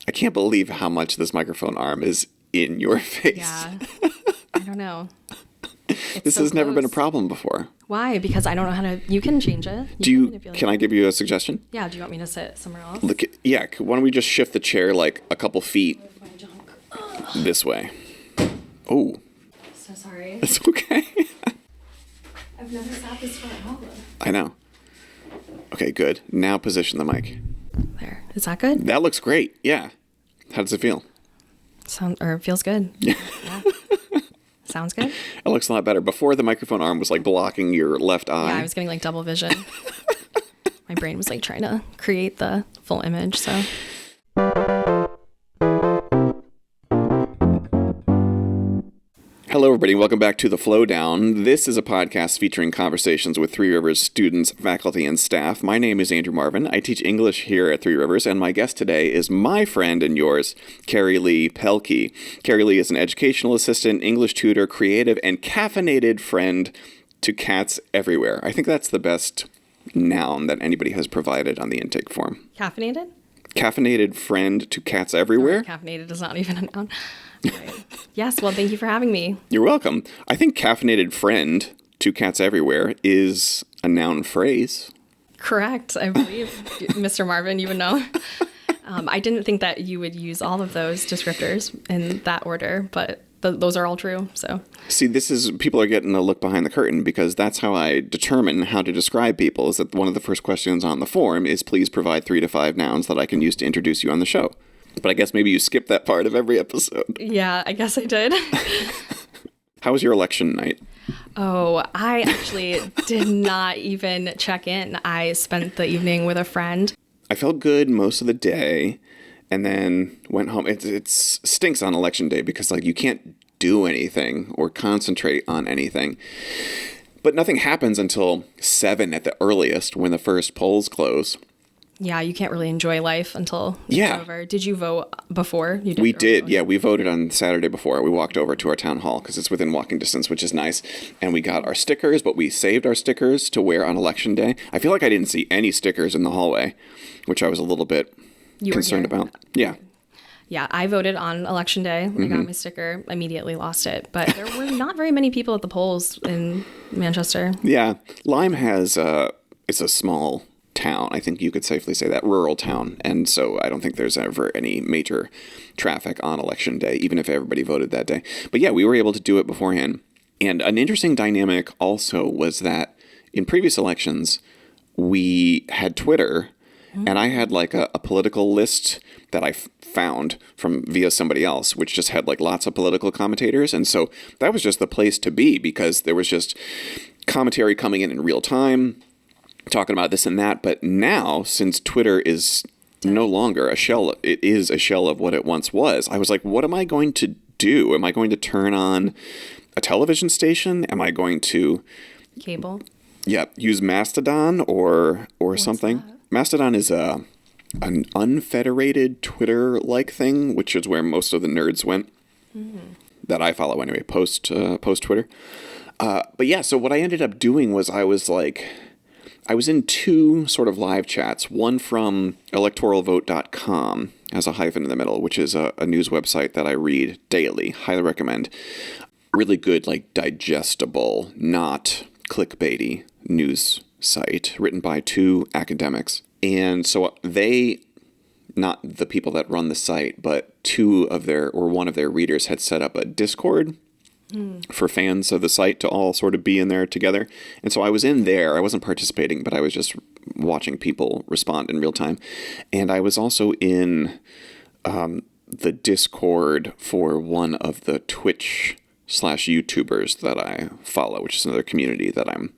I can't believe how much this microphone arm is in your face. Yeah. I don't know. This has never been a problem before. Why? Because I don't know how to... You can change it. Can I give you a suggestion? Yeah, do you want me to sit somewhere else? Look, yeah, why don't we just shift the chair like a couple feet this way? Oh. So sorry. It's okay. I've never sat this far out. I know. Okay, good. Now position the mic. There. Is that good? That looks great. Yeah. How does it feel? Feels good. Yeah. Sounds good. It looks a lot better. Before, the microphone arm was like blocking your left eye. Yeah, I was getting like double vision. My brain was like trying to create the full image, so. Hello, everybody. Welcome back to the Flowdown. This is a podcast featuring conversations with Three Rivers students, faculty, and staff. My name is Andrew Marvin. I teach English here at Three Rivers, and my guest today is my friend and yours, Kerrylee Pelkey. Kerrylee is an educational assistant, English tutor, creative, and caffeinated friend to cats everywhere. I think that's the best noun that anybody has provided on the intake form. Caffeinated? Caffeinated friend to cats everywhere? Caffeinated is not even a noun. Right. Yes, well, thank you for having me. You're welcome. I think caffeinated friend to cats everywhere is a noun phrase. Correct. I believe, Mr. Marvin, you would know. I didn't think that you would use all of those descriptors in that order, but those are all true. So, see, people are getting a look behind the curtain because that's how I determine how to describe people. Is that one of the first questions on the form is please provide 3 to 5 nouns that I can use to introduce you on the show. But I guess maybe you skipped that part of every episode. Yeah, I guess I did. How was your election night? Oh, I actually did not even check in. I spent the evening with a friend. I felt good most of the day and then went home. It stinks on election day because like you can't do anything or concentrate on anything. But nothing happens until 7 at the earliest when the first polls close. Yeah, you can't really enjoy life until it's over. Did you vote before? We did. Yeah, we voted on Saturday before. We walked over to our town hall because it's within walking distance, which is nice. And we got our stickers, but we saved our stickers to wear on election day. I feel like I didn't see any stickers in the hallway, which I was a little bit concerned about. Yeah. Yeah, I voted on election day. I got my sticker, immediately lost it. But there were not very many people at the polls in Manchester. Yeah. Lyme it's a small town. I think you could safely say that, rural town. And so I don't think there's ever any major traffic on election day, even if everybody voted that day. But yeah, we were able to do it beforehand. And an interesting dynamic also was that in previous elections, we had Twitter, and I had like a political list that I found via somebody else, which just had like lots of political commentators. And so that was just the place to be because there was just commentary coming in real time, talking about this and that. But now, since Twitter is no longer a shell, it is a shell of what it once was. I was like, what am I going to do? Am I going to turn on a television station? Am I going to cable? Yeah, use Mastodon or something. That? Mastodon is an unfederated Twitter-like thing, which is where most of the nerds went. That I follow anyway, post Twitter. But yeah, so what I ended up doing was I was in 2 sort of live chats, one from electoralvote.com, has a hyphen in the middle, which is a news website that I read daily. Highly recommend. Really good, like digestible, not clickbaity news site written by 2 academics. And so they, not the people that run the site, but one of their readers had set up a Discord for fans of the site to all sort of be in there together. And so I was in there. I wasn't participating, but I was just watching people respond in real time. And I was also in the Discord for one of the Twitch/YouTubers that I follow, which is another community that I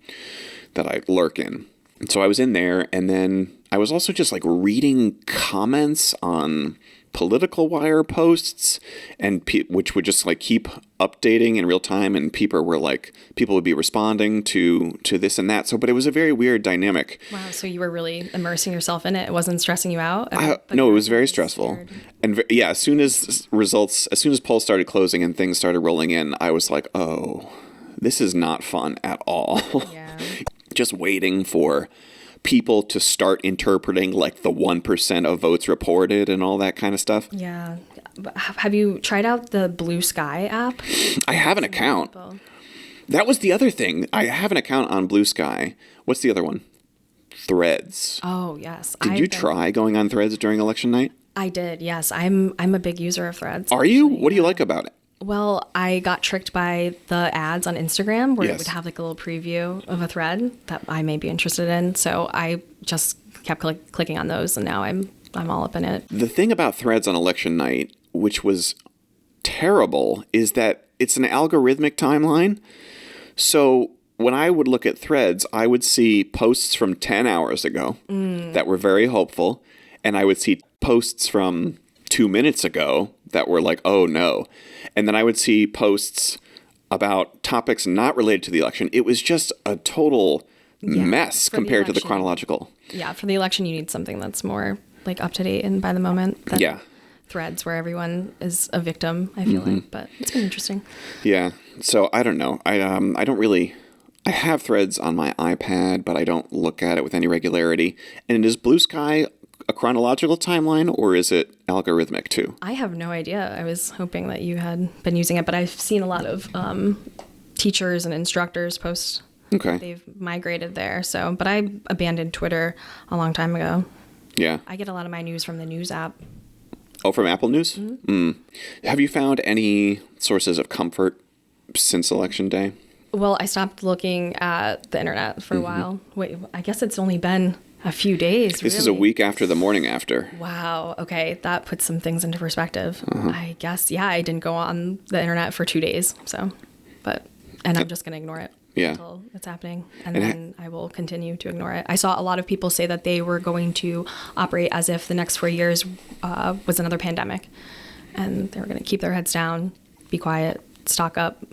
lurk in. And so I was in there, and then I was also just like reading comments on political wire posts, and which would just like keep updating in real time, and people would be responding to this and that. So, but it was a very weird dynamic. Wow! So you were really immersing yourself in it. It wasn't stressing you out. No, it was very stressful. And yeah, as soon as polls started closing and things started rolling in, I was like, oh, this is not fun at all. Yeah. Just waiting for people to start interpreting like the 1% of votes reported and all that kind of stuff. Yeah. Have you tried out the Blue Sky app? I have an account. That was the other thing. I have an account on Blue Sky. What's the other one? Threads. Oh, yes. Did you try going on Threads during election night? I did, yes. I'm a big user of Threads. Are you? What do you like about it? Well, I got tricked by the ads on Instagram where it Yes. would have like a little preview of a thread that I may be interested in. So I just kept clicking on those, and now I'm all up in it. The thing about Threads on election night, which was terrible, is that it's an algorithmic timeline. So when I would look at Threads, I would see posts from 10 hours ago that were very hopeful, and I would see posts from 2 minutes ago that were like, oh no. And then I would see posts about topics not related to the election. It was just a total mess compared to the chronological. Yeah, for the election, you need something that's more like up to date and by the moment than Threads, where everyone is a victim, I feel like. But it's been interesting. Yeah. So I don't know. I don't really... I have Threads on my iPad, but I don't look at it with any regularity. And is Blue Sky a chronological timeline, or is it algorithmic too? I have no idea. I was hoping that you had been using it, but I've seen a lot of teachers and instructors post. Okay. They've migrated there. So, but I abandoned Twitter a long time ago. Yeah. I get a lot of my news from the news app. Oh, from Apple News? Have you found any sources of comfort since Election Day? Well, I stopped looking at the internet for a while. Wait, I guess it's only been a few days. This is a week after the morning after. Wow. Okay. That puts some things into perspective. I guess, I didn't go on the internet for 2 days. So, and I'm just going to ignore it until it's happening. And then I will continue to ignore it. I saw a lot of people say that they were going to operate as if the next 4 years was another pandemic. And they were going to keep their heads down, be quiet, stock up.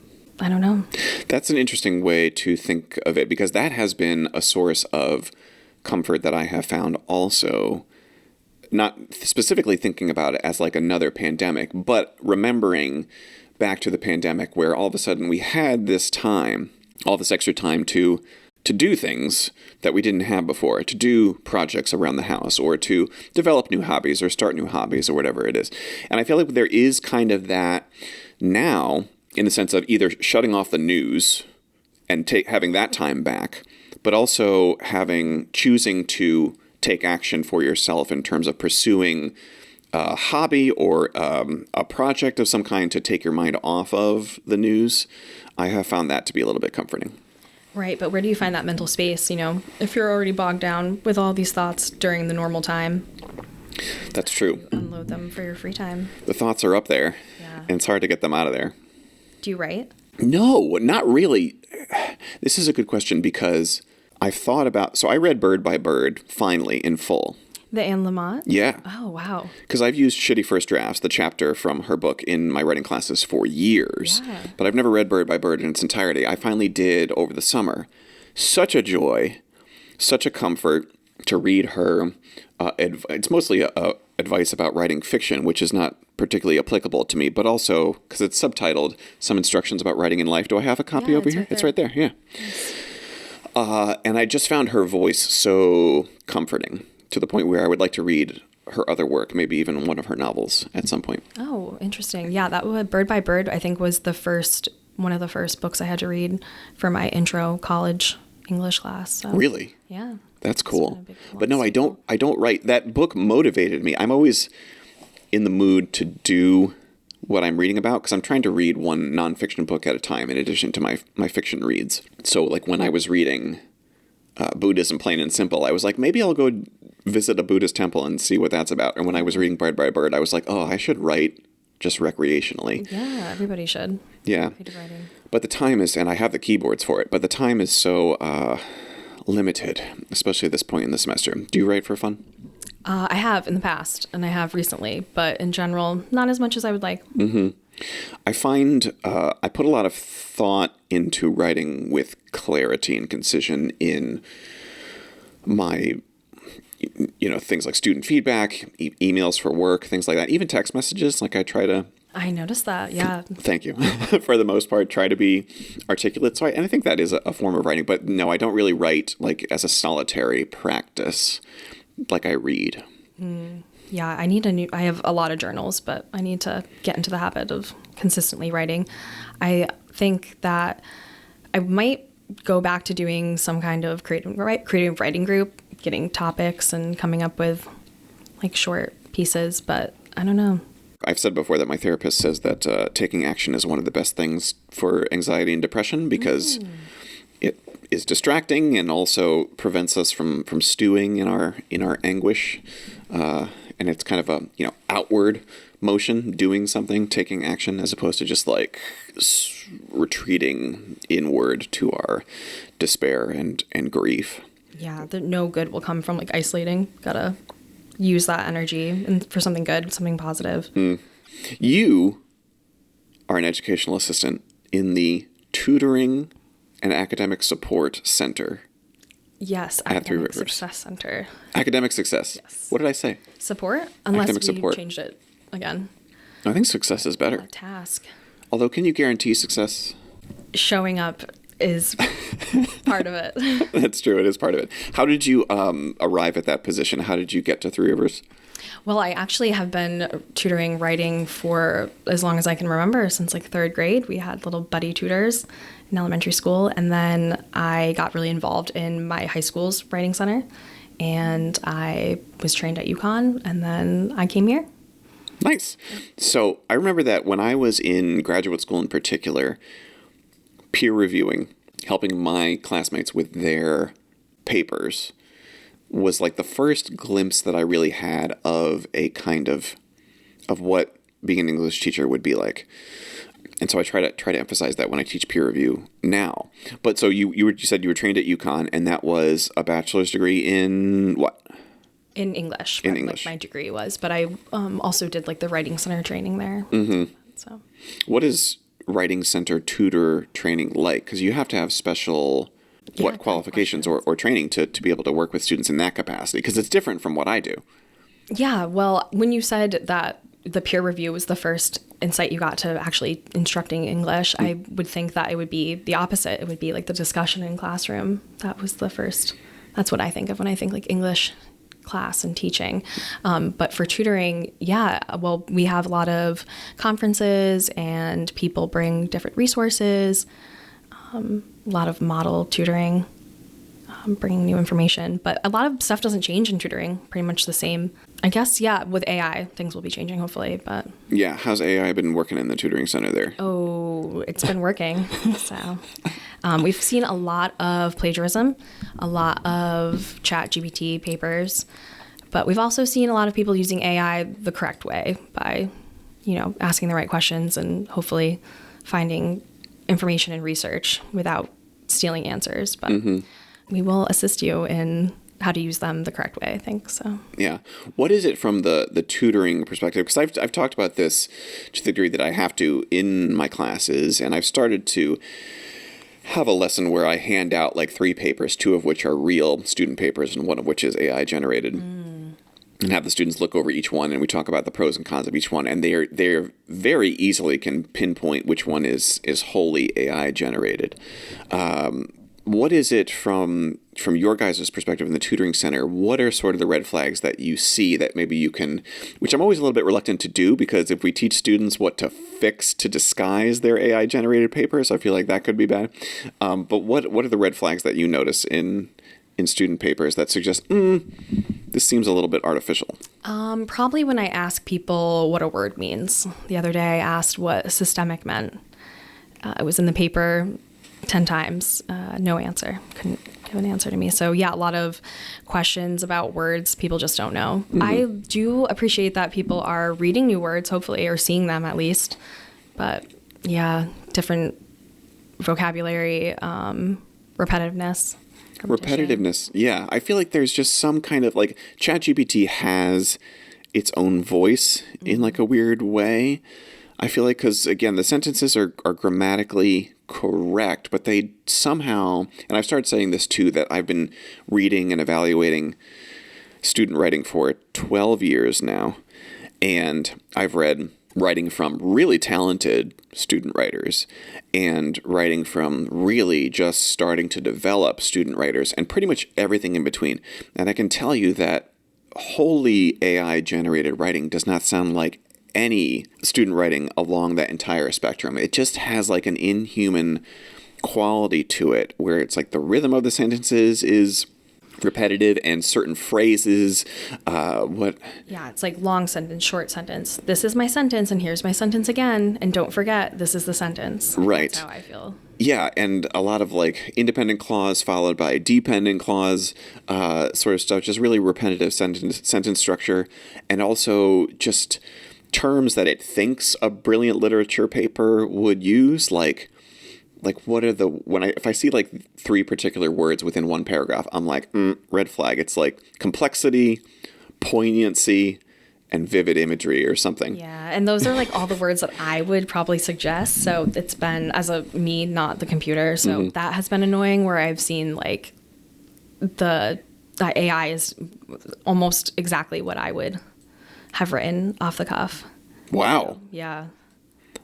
I don't know. That's an interesting way to think of it, because that has been a source of comfort that I have found also, not specifically thinking about it as like another pandemic, but remembering back to the pandemic where all of a sudden we had this time, all this extra time to do things that we didn't have before, to do projects around the house or to develop new hobbies or start new hobbies or whatever it is. And I feel like there is kind of that now, in the sense of either shutting off the news and having that time back, but also choosing to take action for yourself in terms of pursuing a hobby or a project of some kind to take your mind off of the news. I have found that to be a little bit comforting. Right, but where do you find that mental space, if you're already bogged down with all these thoughts during the normal time? That's true. Unload them for your free time. The thoughts are up there, and it's hard to get them out of there. Do you write? No, not really. This is a good question because I've thought about... So I read Bird by Bird, finally, in full. The Anne Lamott? Yeah. Oh, wow. Because I've used Shitty First Drafts, the chapter from her book, in my writing classes for years. Yeah. But I've never read Bird by Bird in its entirety. I finally did over the summer. Such a joy, such a comfort to read her. It's mostly advice about writing fiction, which is not particularly applicable to me, but also, because it's subtitled, Some Instructions About Writing in Life. Do I have a copy over here? Right it's right there, yeah. Nice. And I just found her voice so comforting, to the point where I would like to read her other work, maybe even one of her novels at some point. Oh, interesting. Yeah, that was Bird by Bird, I think, was one of the first books I had to read for my intro college English class. So, really? Yeah. That's cool. But no, I don't write. That book motivated me. I'm always in the mood to do what I'm reading about, because I'm trying to read one nonfiction book at a time in addition to my fiction reads. So like when I was reading Buddhism Plain and Simple, I was like, maybe I'll go visit a Buddhist temple and see what that's about. And when I was reading Bird by Bird, I was like, oh, I should write just recreationally. Yeah, everybody should. Yeah. But the time is, and I have the keyboards for it, but the time is so limited, especially at this point in the semester. Do you write for fun? I have in the past, and I have recently, but in general, not as much as I would like. Mm-hmm. I find I put a lot of thought into writing with clarity and concision in my, things like student feedback, emails for work, things like that. Even text messages, like I try to I noticed that. Yeah. Thank you. For the most part, try to be articulate. So and I think that is a form of writing. But no, I don't really write like as a solitary practice like I read. Yeah, I have a lot of journals, but I need to get into the habit of consistently writing. I think that I might go back to doing some kind of creative writing group, getting topics and coming up with like short pieces, but I don't know. I've said before that my therapist says that taking action is one of the best things for anxiety and depression because it is distracting and also prevents us from stewing in our anguish. And it's kind of a outward motion, doing something, taking action, as opposed to just like retreating inward to our despair and grief. Yeah, no good will come from like isolating. Gotta use that energy and for something good, something positive. You are an educational assistant in the Tutoring and Academic Support Center. Yes, Academic Success Center. Academic Success. Yes. What did I say? Support? Unless Academic we support. Changed it again. I think success is better. Task. Although, can you guarantee success? Showing up is part of it. That's true. It is part of it. How did you arrive at that position? How did you get to Three Rivers? Well, I actually have been tutoring writing for as long as I can remember, since like third grade. We had little buddy tutors in elementary school. And then I got really involved in my high school's writing center. And I was trained at UConn. And then I came here. Nice. So I remember that when I was in graduate school in particular, peer reviewing, helping my classmates with their papers, was like the first glimpse that I really had of a kind of what being an English teacher would be like. And so I try to emphasize that when I teach peer review now. But so you said you were trained at UConn, and that was a bachelor's degree in what? In English. In English. Like my degree was, but I also did like the writing center training there. So, what is writing center tutor training like? Because you have to have special qualifications or training to be able to work with students in that capacity, because it's different from what I do. Yeah, well, when you said that the peer review was the first insight you got to actually instructing English, I would think that it would be the opposite. It would be like the discussion in classroom. That was the first. That's what I think of when I think like English class and teaching. But for tutoring, well, we have a lot of conferences and people bring different resources, a lot of model tutoring, bringing new information. But a lot of stuff doesn't change in tutoring, pretty much the same. I guess, with AI, things will be changing, hopefully. But yeah, how's AI been working in the tutoring center there? Oh, it's been working. So we've seen a lot of plagiarism, a lot of ChatGPT papers, but we've also seen a lot of people using AI the correct way by, asking the right questions and hopefully finding information and research without stealing answers. But we will assist you in how to use them the correct way, I think. So yeah, what is it from the tutoring perspective? Because I've talked about this to the degree that I have to in my classes, and I've started to have a lesson where I hand out like 3 papers, 2 of which are real student papers and 1 of which is AI generated, and have the students look over each one, and we talk about the pros and cons of each one, and they're very easily can pinpoint which one is wholly AI generated. What is it from your guys' perspective in the tutoring center? What are sort of the red flags that you see that maybe you can, which I'm always a little bit reluctant to do, because if we teach students what to fix to disguise their AI generated papers, I feel like that could be bad. But what are the red flags that you notice in student papers that suggest, this seems a little bit artificial? Probably when I ask people what a word means. The other day I asked what systemic meant. It was in the paper 10 times, no answer. Couldn't give an answer to me. So a lot of questions about words people just don't know. I do appreciate that people are reading new words, hopefully, or seeing them at least. But different vocabulary, repetitiveness. Repetitiveness, yeah. I feel like there's just some kind of like ChatGPT has its own voice in like a weird way. I feel like because, again, the sentences are grammatically correct, but they somehow, and I've started saying this too, that I've been reading and evaluating student writing for 12 years now, And I've read writing from really talented student writers and writing from really just starting to develop student writers and pretty much everything in between. And I can tell you that wholly AI-generated writing does not sound like any student writing along that entire spectrum. It just has like an inhuman quality to it where it's like the rhythm of the sentences is repetitive and certain phrases it's like long sentence, short sentence. This is my sentence and here's my sentence again, and don't forget this is the sentence. Right. That's how I feel. Yeah, and a lot of like independent clause followed by dependent clause sort of stuff, just really repetitive sentence structure, and also just terms that it thinks a brilliant literature paper would use, like what are if I see like 3 particular words within one paragraph, I'm like, red flag. It's like complexity, poignancy, and vivid imagery or something. Yeah, and those are like all the words that I would probably suggest. So it's been me, not the computer. So that has been annoying where I've seen like the AI is almost exactly what I would have written off the cuff. Wow. Yeah.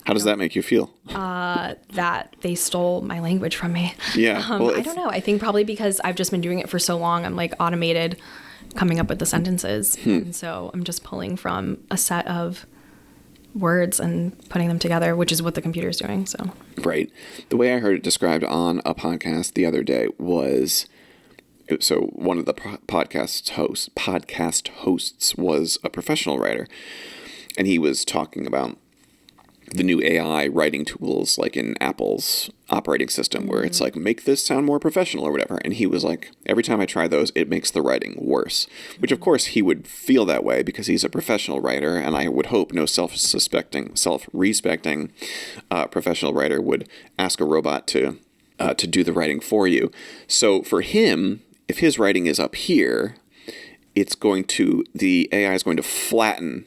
How does that make you feel? That they stole my language from me. Yeah. I don't know. I think probably because I've just been doing it for so long, I'm like automated coming up with the sentences. And so I'm just pulling from a set of words and putting them together, which is what the computer's doing. So. Right. The way I heard it described on a podcast the other day was, so one of the podcast hosts was a professional writer, and he was talking about the new AI writing tools like in Apple's operating system where it's like, make this sound more professional or whatever. And he was like, every time I try those, it makes the writing worse, which of course he would feel that way because he's a professional writer. And I would hope no self-respecting professional writer would ask a robot to do the writing for you. So for him, if his writing is up here, the AI is going to flatten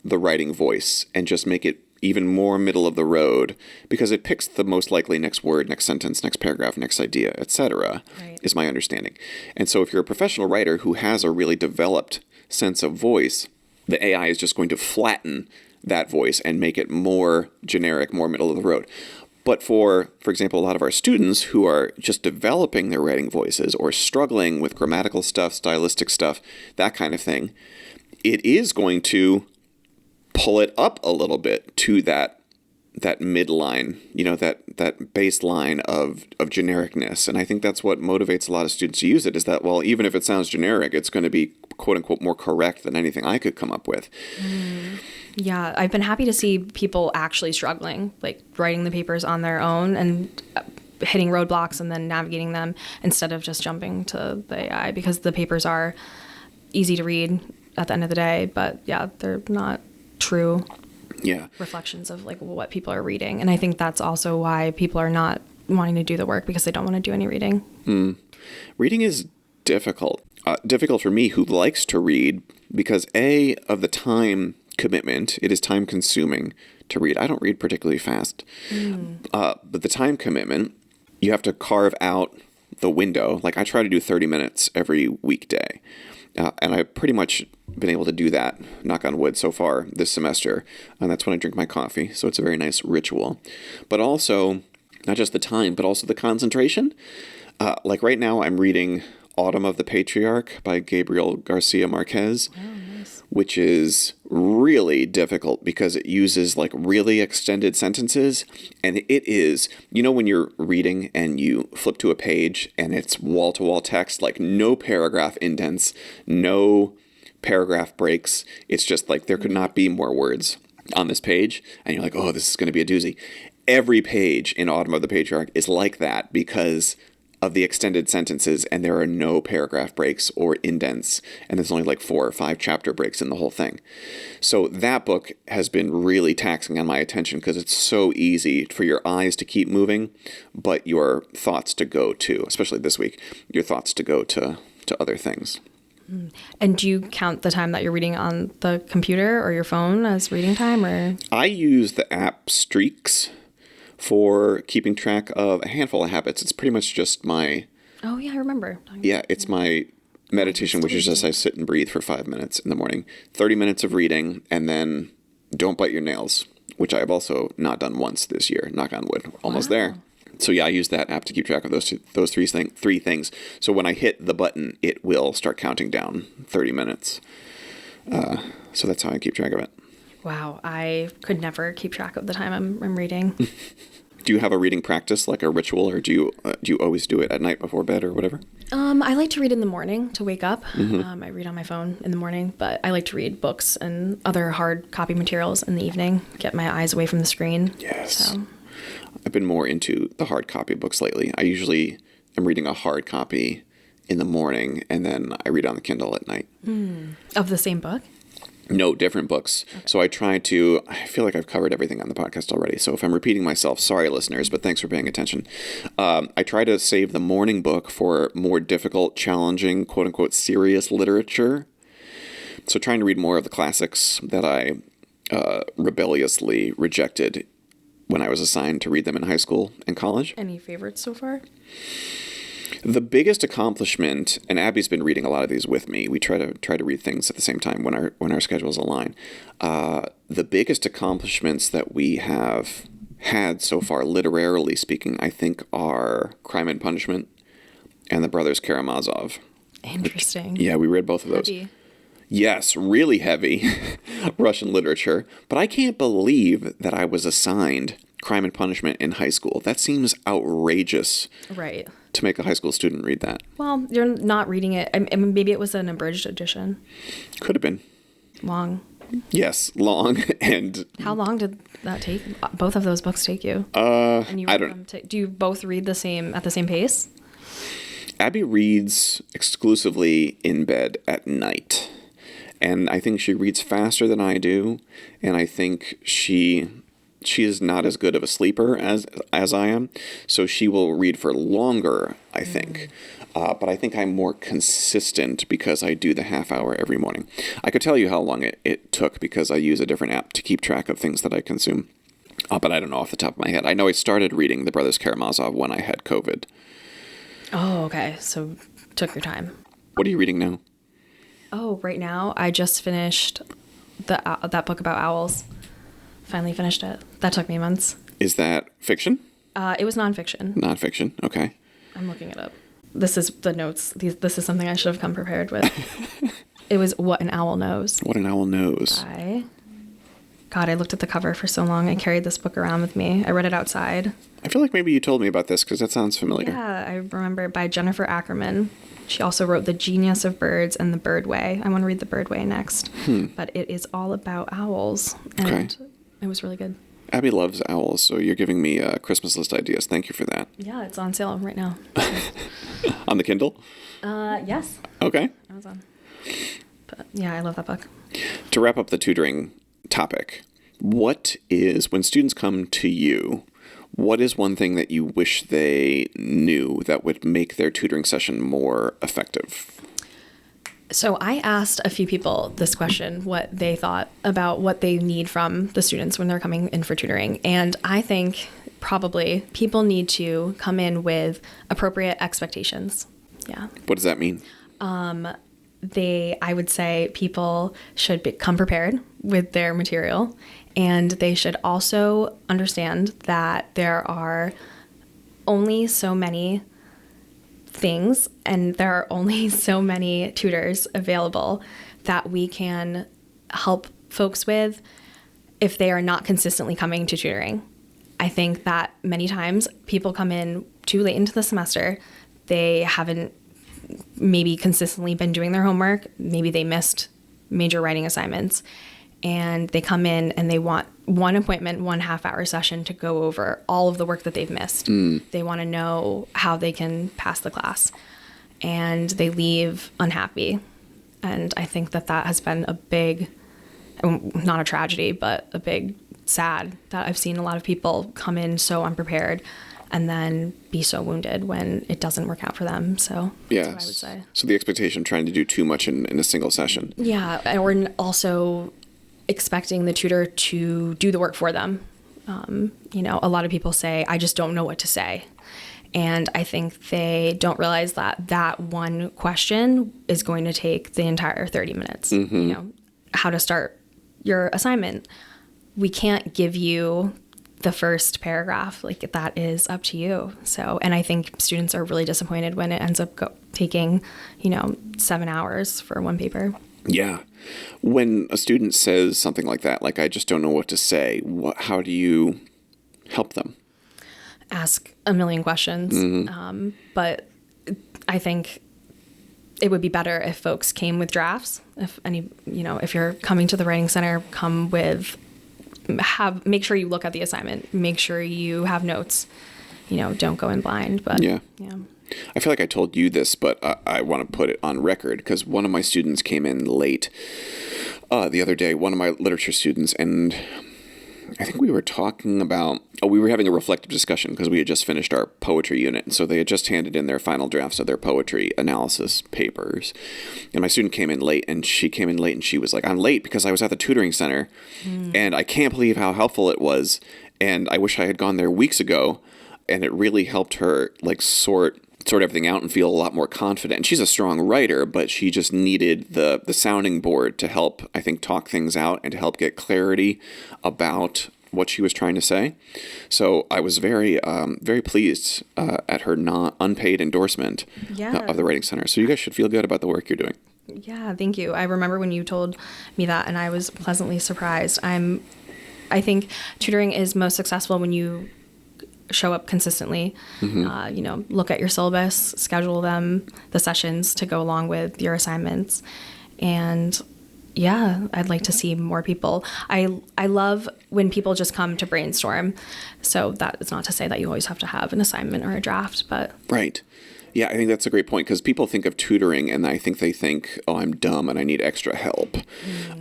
the writing voice and just make it even more middle of the road because it picks the most likely next word, next sentence, next paragraph, next idea, etc. Right. Is my understanding. And so if you're a professional writer who has a really developed sense of voice, the AI is just going to flatten that voice and make it more generic, more middle of the road. But for example, a lot of our students who are just developing their writing voices or struggling with grammatical stuff, stylistic stuff, that kind of thing, it is going to pull it up a little bit to that midline, that baseline of genericness. And I think that's what motivates a lot of students to use it, is that, well, even if it sounds generic, it's going to be quote unquote more correct than anything I could come up with. Yeah, I've been happy to see people actually struggling, like writing the papers on their own and hitting roadblocks and then navigating them instead of just jumping to the AI, because the papers are easy to read at the end of the day, but yeah, they're not true reflections of like what people are reading. And I think that's also why people are not wanting to do the work, because they don't want to do any reading. Reading is difficult. Difficult for me who likes to read because of the time commitment. It is time consuming to read. I don't read particularly fast. But the time commitment, you have to carve out the window. Like I try to do 30 minutes every weekday. And I've pretty much been able to do that, knock on wood, so far this semester. And that's when I drink my coffee. So it's a very nice ritual. But also, not just the time, but also the concentration. Like right now, I'm reading Autumn of the Patriarch by Gabriel Garcia Marquez, which is really difficult because it uses like really extended sentences. And it is, when you're reading and you flip to a page and it's wall-to-wall text, like no paragraph indents, no paragraph breaks. It's just like there could not be more words on this page. And you're like, oh, this is going to be a doozy. Every page in Autumn of the Patriarch is like that because of the extended sentences, and there are no paragraph breaks or indents, and there's only like 4 or 5 chapter breaks in the whole thing. So that book has been really taxing on my attention because it's so easy for your eyes to keep moving, but your thoughts to go to, especially this week, your thoughts to go to other things. And do you count the time that you're reading on the computer or your phone as reading time, or? I use the app Streaks for keeping track of a handful of habits. It's pretty much just my... Oh, yeah, I remember. Yeah, it's my meditation, which is just I sit and breathe for 5 minutes in the morning, 30 minutes of reading, and then don't bite your nails, which I have also not done once this year. Knock on wood. Almost there. So yeah, I use that app to keep track of those three things. So when I hit the button, it will start counting down 30 minutes. So that's how I keep track of it. Wow, I could never keep track of the time I'm reading. Do you have a reading practice, like a ritual, or do you always do it at night before bed or whatever? I like to read in the morning to wake up. I read on my phone in the morning, but I like to read books and other hard copy materials in the evening, get my eyes away from the screen. Yes. So. I've been more into the hard copy books lately. I usually am reading a hard copy in the morning, and then I read on the Kindle at night. Of the same book? No, different books. Okay. So I feel like I've covered everything on the podcast already. So if I'm repeating myself, sorry, listeners, but thanks for paying attention. I try to save the morning book for more difficult, challenging, quote unquote, serious literature. So trying to read more of the classics that I rebelliously rejected when I was assigned to read them in high school and college. Any favorites so far? The biggest accomplishment, and Abby's been reading a lot of these with me. We try to read things at the same time when our schedules align. The biggest accomplishments that we have had so far, literarily speaking, I think, are Crime and Punishment and The Brothers Karamazov. Interesting. Yeah, we read both of those. Heavy. Yes, really heavy Russian literature. But I can't believe that I was assigned Crime and Punishment in high school. That seems outrageous. Right. To make a high school student read that. Well, you're not reading it. I mean, maybe it was an abridged edition. Could have been. Long. Yes, long. And how long did that take? Both of those books take you? And you read I don't. Do you both read at the same pace? Abby reads exclusively in bed at night, and I think she reads faster than I do, and I think she is not as good of a sleeper as I am, so she will read for longer, I think. But I think I'm more consistent because I do the half hour every morning. I could tell you how long it took because I use a different app to keep track of things that I consume. But I don't know off the top of my head. I know I started reading The Brothers Karamazov when I had COVID. Oh, okay. So took your time. What are you reading now? Oh, right now I just finished that book about owls. Finally finished it. That took me months. Is that fiction? It was nonfiction. Nonfiction, okay. I'm looking it up. This is the notes. This is something I should have come prepared with. It was What an Owl Knows. What an Owl Knows. God, I looked at the cover for so long. I carried this book around with me. I read it outside. I feel like maybe you told me about this because that sounds familiar. Yeah, I remember it by Jennifer Ackerman. She also wrote The Genius of Birds and The Bird Way. I want to read The Bird Way next. But it is all about owls. And it was really good. Abby loves owls, so you're giving me Christmas list ideas. Thank you for that. Yeah, it's on sale right now. On the Kindle? Yes. Okay. Amazon. But yeah, I love that book. To wrap up the tutoring topic, when students come to you, what is one thing that you wish they knew that would make their tutoring session more effective? So I asked a few people this question, what they thought about what they need from the students when they're coming in for tutoring. And I think probably people need to come in with appropriate expectations. Yeah. What does that mean? I would say people should come prepared with their material, and they should also understand that there are only so many things and there are only so many tutors available that we can help folks with if they are not consistently coming to tutoring. I think that many times people come in too late into the semester. They haven't maybe consistently been doing their homework. Maybe they missed major writing assignments, and they come in and they want one appointment, 1.5 hour session to go over all of the work that they've missed. They want to know how they can pass the class, and they leave unhappy. And I think that has been a big, not a tragedy, but a big sad that I've seen a lot of people come in so unprepared and then be so wounded when it doesn't work out for them. So that's what I would say. So the expectation of trying to do too much in a single session. Yeah, or also expecting the tutor to do the work for them. A lot of people say, I just don't know what to say. And I think they don't realize that that one question is going to take the entire 30 minutes. You know, how to start your assignment. We can't give you the first paragraph. Like, that is up to you. So, and I think students are really disappointed when it ends up taking, 7 hours for one paper. Yeah. When a student says something like that, like, I just don't know what to say, how do you help them? Ask a million questions. But I think it would be better if folks came with drafts. If you're coming to the Writing Center, make sure you look at the assignment, make sure you have notes, don't go in blind. But yeah. I feel like I told you this, but I want to put it on record because one of my students came in late the other day, one of my literature students, and I think we were talking about, we were having a reflective discussion because we had just finished our poetry unit. And so they had just handed in their final drafts of their poetry analysis papers. And my student came in late, and she was like, I'm late because I was at the tutoring center. And I can't believe how helpful it was. And I wish I had gone there weeks ago. And it really helped her like sort everything out and feel a lot more confident. And she's a strong writer, but she just needed the sounding board to help, I think, talk things out and to help get clarity about what she was trying to say. So I was very, very pleased at her unpaid endorsement of the Writing Center. So you guys should feel good about the work you're doing. Yeah, thank you. I remember when you told me that, and I was pleasantly surprised. I think tutoring is most successful when you show up consistently, look at your syllabus, schedule the sessions to go along with your assignments. And yeah, I'd like to see more people. I love when people just come to brainstorm. So that is not to say that you always have to have an assignment or a draft, but. Right. Yeah, I think that's a great point because people think of tutoring and I think they think, oh, I'm dumb and I need extra help.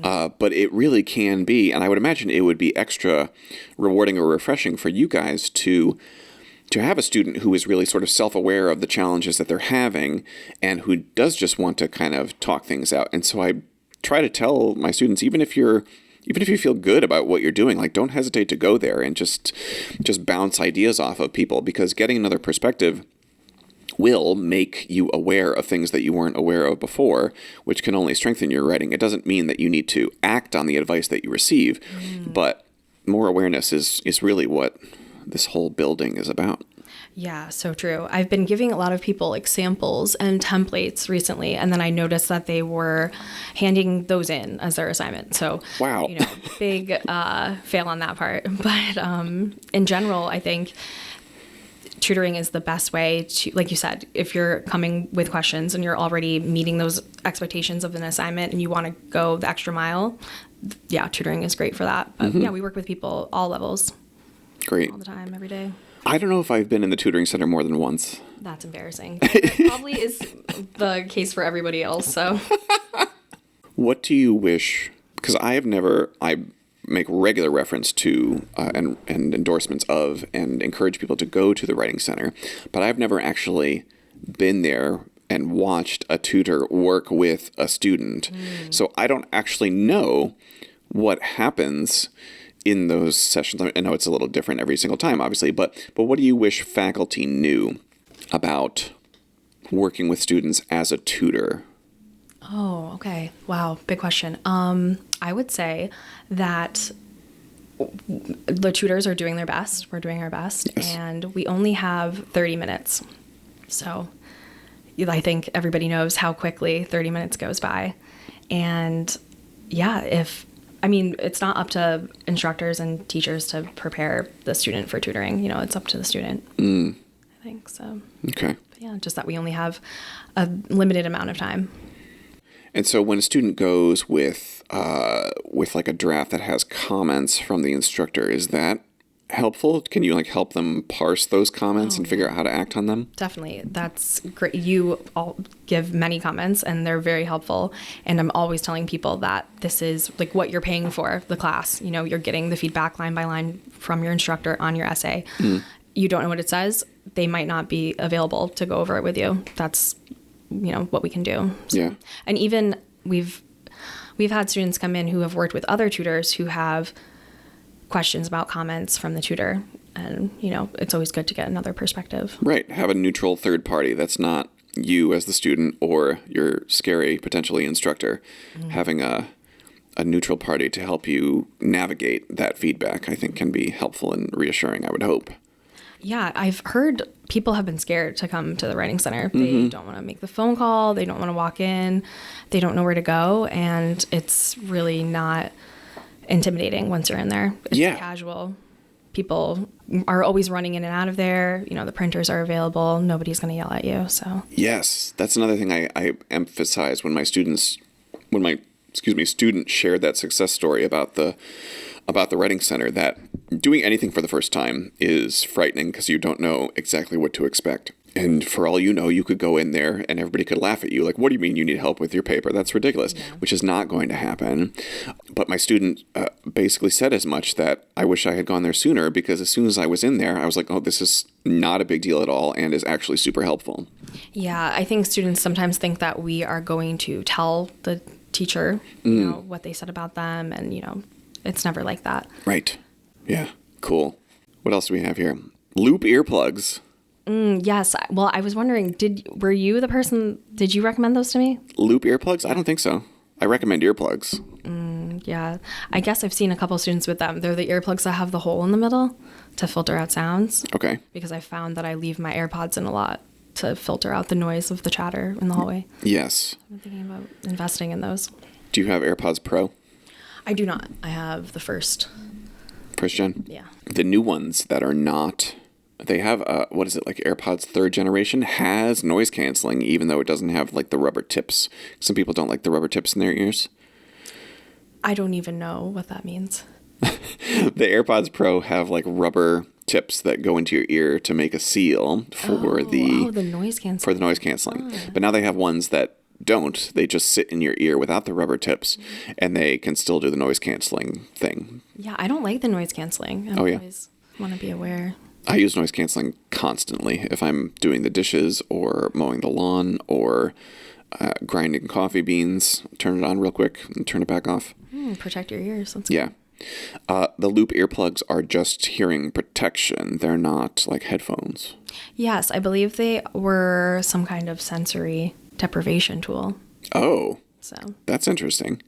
But it really can be, and I would imagine it would be extra rewarding or refreshing for you guys to have a student who is really sort of self-aware of the challenges that they're having and who does just want to kind of talk things out. And so I try to tell my students, even if you feel good about what you're doing, like, don't hesitate to go there and just bounce ideas off of people, because getting another perspective will make you aware of things that you weren't aware of before, which can only strengthen your writing. It doesn't mean that you need to act on the advice that you receive, but more awareness is really what this whole building is about. Yeah, so true. I've been giving a lot of people like samples and templates recently, and then I noticed that they were handing those in as their assignment. So, wow. Big fail on that part. But in general, I think tutoring is the best way to, like you said, if you're coming with questions and you're already meeting those expectations of an assignment and you want to go the extra mile, yeah, tutoring is great for that. But yeah, we work with people all levels. Great. All the time, every day. I don't know if I've been in the tutoring center more than once. That's embarrassing. That probably is the case for everybody else, so. What do you wish, because I make regular reference to and endorsements of and encourage people to go to the Writing Center, but I've never actually been there and watched a tutor work with a student. So I don't actually know what happens in those sessions. I know it's a little different every single time, obviously, but what do you wish faculty knew about working with students as a tutor? Oh, okay. Wow. Big question. I would say that the tutors are doing their best. We're doing our best. Yes. And we only have 30 minutes. So I think everybody knows how quickly 30 minutes goes by. And yeah, it's not up to instructors and teachers to prepare the student for tutoring. It's up to the student. I think so. Okay. But yeah, just that we only have a limited amount of time. And so when a student goes with like a draft that has comments from the instructor, is that helpful? Can you help them parse those comments and figure out how to act on them? Definitely. That's great. You all give many comments and they're very helpful. And I'm always telling people that this is like what you're paying for, the class. You're getting the feedback line by line from your instructor on your essay. You don't know what it says. They might not be available to go over it with you. That's what we can do. So, yeah. And even we've had students come in who have worked with other tutors who have questions about comments from the tutor. And, it's always good to get another perspective. Right. Have a neutral third party that's not you as the student or your scary, potentially, instructor. Having a neutral party to help you navigate that feedback, I think, can be helpful and reassuring, I would hope. Yeah, I've heard people have been scared to come to the Writing Center. They don't want to make the phone call. They don't want to walk in. They don't know where to go. And it's really not intimidating once you're in there. It's casual. People are always running in and out of there. The printers are available. Nobody's going to yell at you. So yes, that's another thing I emphasize when my student shared that success story about the Writing Center, that doing anything for the first time is frightening because you don't know exactly what to expect. And for all you know, you could go in there and everybody could laugh at you. Like, what do you mean you need help with your paper? That's ridiculous, which is not going to happen. But my student basically said as much, that I wish I had gone there sooner, because as soon as I was in there, I was like, oh, this is not a big deal at all and is actually super helpful. Yeah, I think students sometimes think that we are going to tell the teacher, what they said about them. And, it's never like that. Right. Yeah. Cool. What else do we have here? Loop earplugs. Yes. Well, I was wondering, were you the person, did you recommend those to me? Loop earplugs? I don't think so. I recommend earplugs. Yeah. I guess I've seen a couple students with them. They're the earplugs that have the hole in the middle to filter out sounds. Okay. Because I found that I leave my AirPods in a lot to filter out the noise of the chatter in the hallway. Yes. I'm thinking about investing in those. Do you have AirPods Pro? I do not. I have the first. First gen? Yeah. The new ones that are not, they have, like AirPods third generation has noise canceling, even though it doesn't have like the rubber tips. Some people don't like the rubber tips in their ears. I don't even know what that means. The AirPods Pro have like rubber tips that go into your ear to make a seal for the noise canceling. For the noise canceling. But now they have ones that don't. They just sit in your ear without the rubber tips, and they can still do the noise canceling thing. Yeah, I don't like the noise canceling. I always want to be aware. I use noise canceling constantly if I'm doing the dishes or mowing the lawn or grinding coffee beans. Turn it on real quick and turn it back off. Protect your ears. That's good. The loop earplugs are just hearing protection. They're not like headphones. Yes, I believe they were some kind of sensory deprivation tool. Oh, so that's interesting.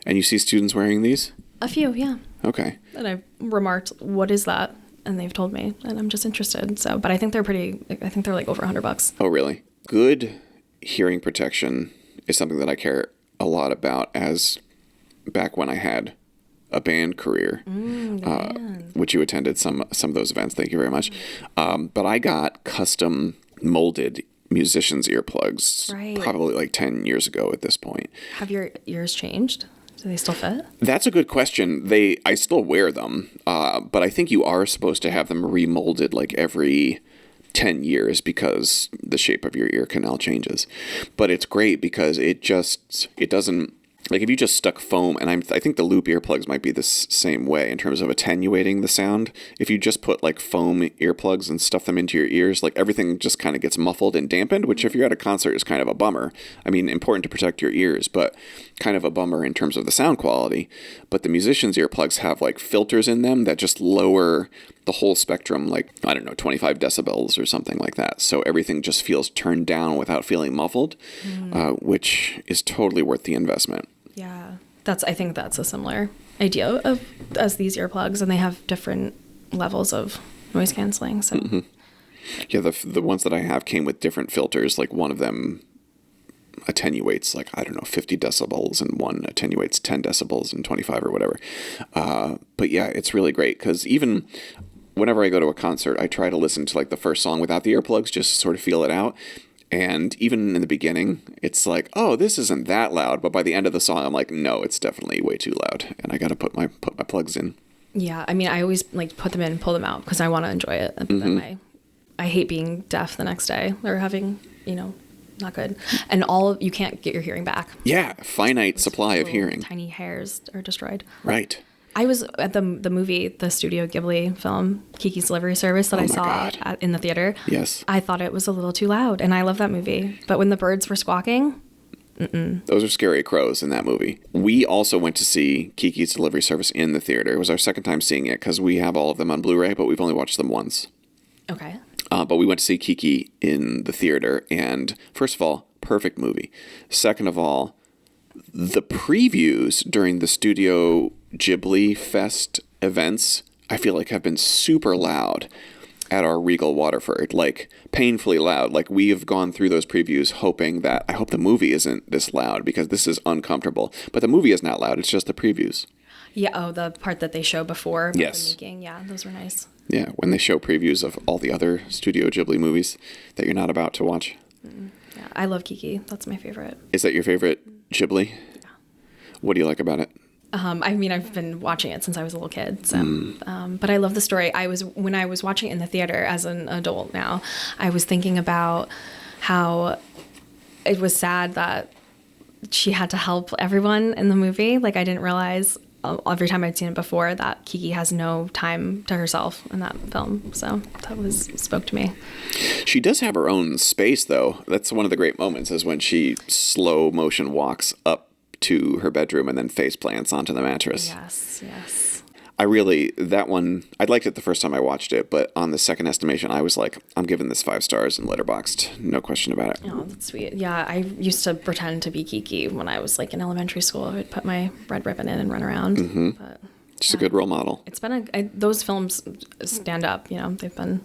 And you see students wearing these? A few, yeah. Okay. And I've remarked, what is that? And they've told me, and I'm just interested. So, but I think they're like over $100. Oh, really? Good hearing protection is something that I care a lot about, as back when I had a band career, which you attended some of those events. Thank you very much. But I got custom molded musicians earplugs probably like 10 years ago at this point. Have your ears changed? Do they still fit? That's a good question. I still wear them, but I think you are supposed to have them remolded like every 10 years because the shape of your ear canal changes. But it's great because it doesn't, like if you just stuck foam, and I think the loop earplugs might be the same way in terms of attenuating the sound. If you just put like foam earplugs and stuff them into your ears, like everything just kind of gets muffled and dampened, which if you're at a concert is kind of a bummer. I mean, important to protect your ears, but kind of a bummer in terms of the sound quality. But the musicians' earplugs have like filters in them that just lower the whole spectrum, like, I don't know, 25 decibels or something like that. So everything just feels turned down without feeling muffled, which is totally worth the investment. Yeah, I think that's a similar idea as these earplugs, and they have different levels of noise canceling. So, yeah, the ones that I have came with different filters. Like one of them attenuates 50 decibels, and one attenuates 10 decibels and 25 or whatever. But yeah, it's really great because even whenever I go to a concert, I try to listen to like the first song without the earplugs, just to sort of feel it out. And even in the beginning, it's like, oh, this isn't that loud. But by the end of the song, I'm like, no, it's definitely way too loud. And I got to put my plugs in. Yeah. I mean, I always like put them in and pull them out because I want to enjoy it. But then I hate being deaf the next day or having, not good. And you can't get your hearing back. Yeah. Finite supply of hearing. Tiny hairs are destroyed. Right. I was at the movie, the Studio Ghibli film, Kiki's Delivery Service, that I saw in the theater. Yes. I thought it was a little too loud, and I love that movie. But when the birds were squawking, Those are scary crows in that movie. We also went to see Kiki's Delivery Service in the theater. It was our second time seeing it because we have all of them on Blu-ray, but we've only watched them once. Okay. But we went to see Kiki in the theater, and first of all, perfect movie. Second of all, the previews during the Studio Ghibli Fest events, I feel like have been super loud at our Regal Waterford, like painfully loud. Like we have gone through those previews hoping that, I hope the movie isn't this loud because this is uncomfortable. But the movie is not loud. It's just the previews. Yeah. Oh, the part that they show before yes. the making. Yeah, those were nice. Yeah, when they show previews of all the other Studio Ghibli movies that you're not about to watch. Yeah, I love Kiki. That's my favorite. Is that your favorite Ghibli? Yeah. What do you like about it? I mean, I've been watching it since I was a little kid, so. But I love the story. When I was watching it in the theater as an adult now, I was thinking about how it was sad that she had to help everyone in the movie. Like, I didn't realize every time I'd seen it before that Kiki has no time to herself in that film. So that spoke to me. She does have her own space, though. That's one of the great moments is when she slow motion walks up to her bedroom and then face plants onto the mattress. Yes, yes. That one, I liked it the first time I watched it, but on the second estimation, I was like, I'm giving this 5 stars in Letterboxd. No question about it. Oh, that's sweet. Yeah, I used to pretend to be Kiki when I was like in elementary school. I would put my red ribbon in and run around. Mm-hmm. But, just a good role model. It's been those films stand up, they've been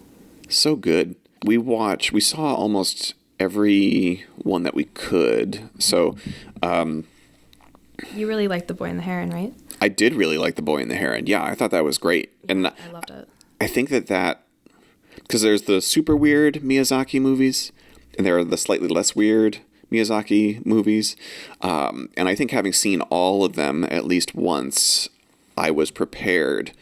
so good. We saw almost every one that we could. So, you really liked The Boy and the Heron, right? I did really like The Boy and the Heron. Yeah, I thought that was great. And I loved it. I think that because there's the super weird Miyazaki movies and there are the slightly less weird Miyazaki movies. And I think having seen all of them at least once, I was prepared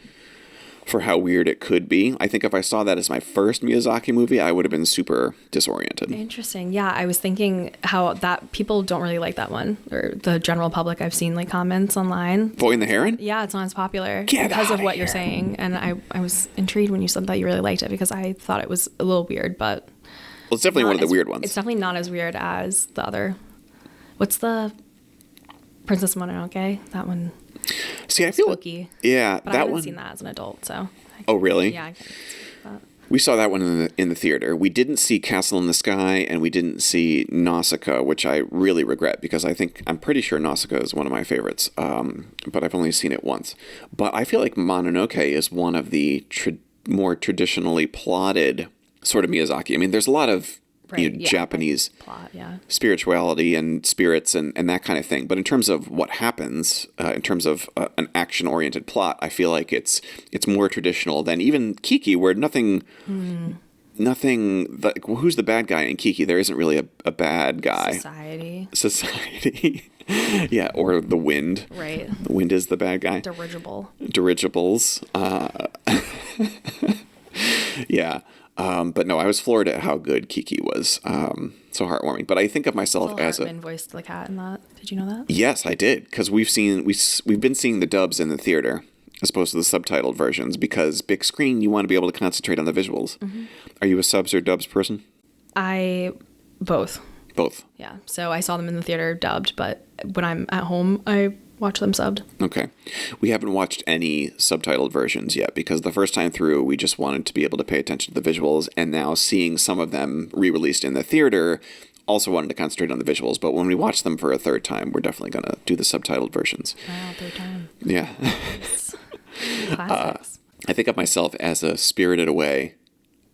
for how weird it could be. I think if I saw that as my first Miyazaki movie, I would have been super disoriented. Interesting. Yeah, I was thinking how that people don't really like that one, or the general public. I've seen like comments online. Boy and the Heron? Yeah, it's not as popular because of what you're saying. And I was intrigued when you said that you really liked it because I thought it was a little weird, but well, it's definitely one of the weird ones. It's definitely not as weird as the other. What's the Princess Mononoke? That one. See, I feel spooky. Yeah, but I haven't seen that as an adult, so. Oh, really? Yeah, I can't see that. We saw that one in the theater. We didn't see Castle in the Sky, and we didn't see Nausicaa, which I really regret because I'm pretty sure Nausicaa is one of my favorites, but I've only seen it once. But I feel like Mononoke is one of the more traditionally plotted sort of Miyazaki. I mean, there's a lot of Japanese plot, spirituality and spirits and that kind of thing. But in terms of what happens, in terms of an action-oriented plot, I feel like it's more traditional than even Kiki, where nothing. Who's the bad guy in Kiki? There isn't really a bad guy. Society. Yeah, or the wind. Right. The wind is the bad guy. Dirigibles. Yeah. But no, I was floored at how good Kiki was. So heartwarming. But I think of myself as Hartman voiced the cat in that. Did you know that? Yes, I did. Because we've been seeing the dubs in the theater as opposed to the subtitled versions because big screen, you want to be able to concentrate on the visuals. Mm-hmm. Are you a subs or dubs person? Both. Both. Yeah. So I saw them in the theater dubbed, but when I'm at home, I watch them subbed. Okay. We haven't watched any subtitled versions yet because the first time through, we just wanted to be able to pay attention to the visuals, and now seeing some of them re-released in the theater, also wanted to concentrate on the visuals. But when we watch them for a third time, we're definitely going to do the subtitled versions. Wow, third time. Yeah. Classics. I think of myself as a Spirited Away,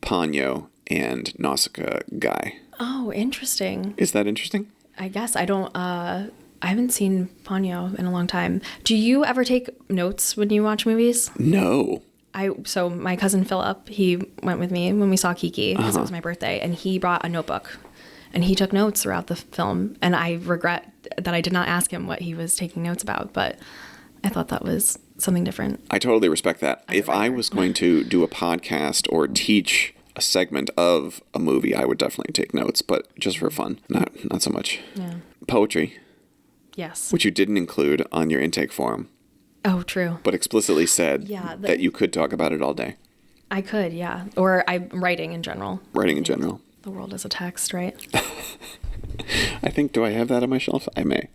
Ponyo, and Nausicaa guy. Oh, interesting. Is that interesting? I guess I don't. I haven't seen Ponyo in a long time. Do you ever take notes when you watch movies? No. So my cousin Philip, he went with me when we saw Kiki because it was my birthday, and he brought a notebook, and he took notes throughout the film. And I regret that I did not ask him what he was taking notes about, but I thought that was something different. I totally respect that. If I was going to do a podcast or teach a segment of a movie, I would definitely take notes, but just for fun, not so much. Yeah. Poetry. Yes. Which you didn't include on your intake form. Oh, true. But explicitly said that you could talk about it all day. I could, yeah. Or writing in general. Writing in general. The world is a text, right? I think, do I have that on my shelf? I may.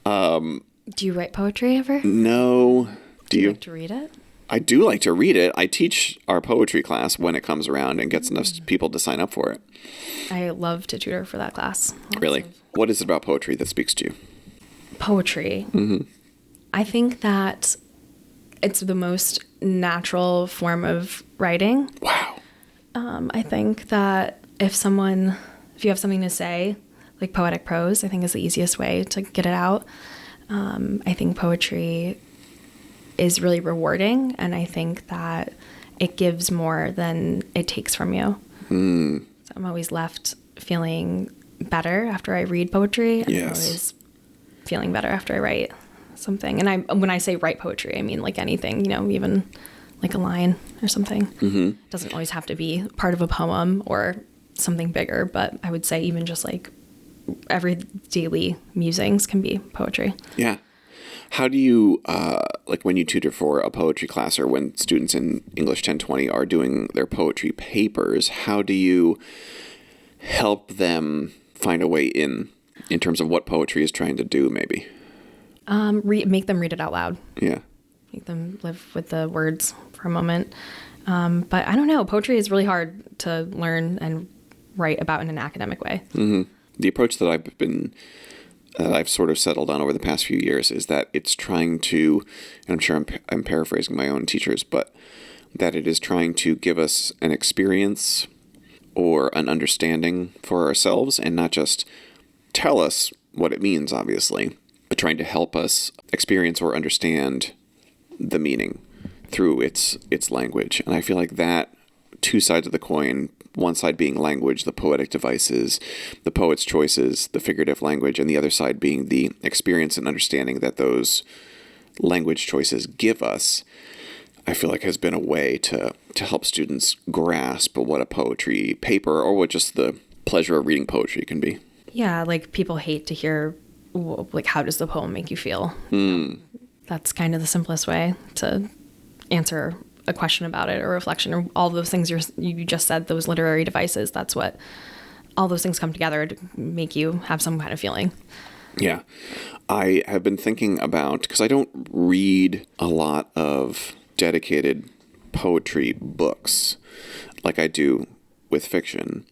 Do you write poetry ever? No. Do you like to read it? I do like to read it. I teach our poetry class when it comes around and gets enough people to sign up for it. I love to tutor for that class. Really? What is it about poetry that speaks to you? Poetry. Mm-hmm. I think that it's the most natural form of writing. Wow. I think that if you have something to say, like poetic prose, I think is the easiest way to get it out. I think poetry is really rewarding, and I think that it gives more than it takes from you. Mm. So I'm always left feeling better after I read poetry. Yes. I'm always feeling better after I write something. And when I say write poetry, I mean like anything, even like a line or something. Mm-hmm. It doesn't always have to be part of a poem or something bigger, but I would say even just like every daily musings can be poetry. Yeah. How do you, like when you tutor for a poetry class or when students in English 1020 are doing their poetry papers, how do you help them find a way in terms of what poetry is trying to do, maybe? Make them read it out loud. Yeah. Make them live with the words for a moment. But I don't know. Poetry is really hard to learn and write about in an academic way. Mm-hmm. The approach that I've sort of settled on over the past few years is that it's trying to, and I'm sure I'm paraphrasing my own teachers, but that it is trying to give us an experience or an understanding for ourselves and not just tell us what it means, obviously, but trying to help us experience or understand the meaning through its language. And I feel like that two sides of the coin, one side being language, the poetic devices, the poet's choices, the figurative language, and the other side being the experience and understanding that those language choices give us, I feel like has been a way to help students grasp what a poetry paper or what just the pleasure of reading poetry can be. Yeah, like people hate to hear, like, how does the poem make you feel? That's kind of the simplest way to answer a question about it or reflection or all those things you just said, those literary devices. That's what all those things come together to make you have some kind of feeling. Yeah. I have been thinking about, because I don't read a lot of dedicated poetry books like I do with fiction.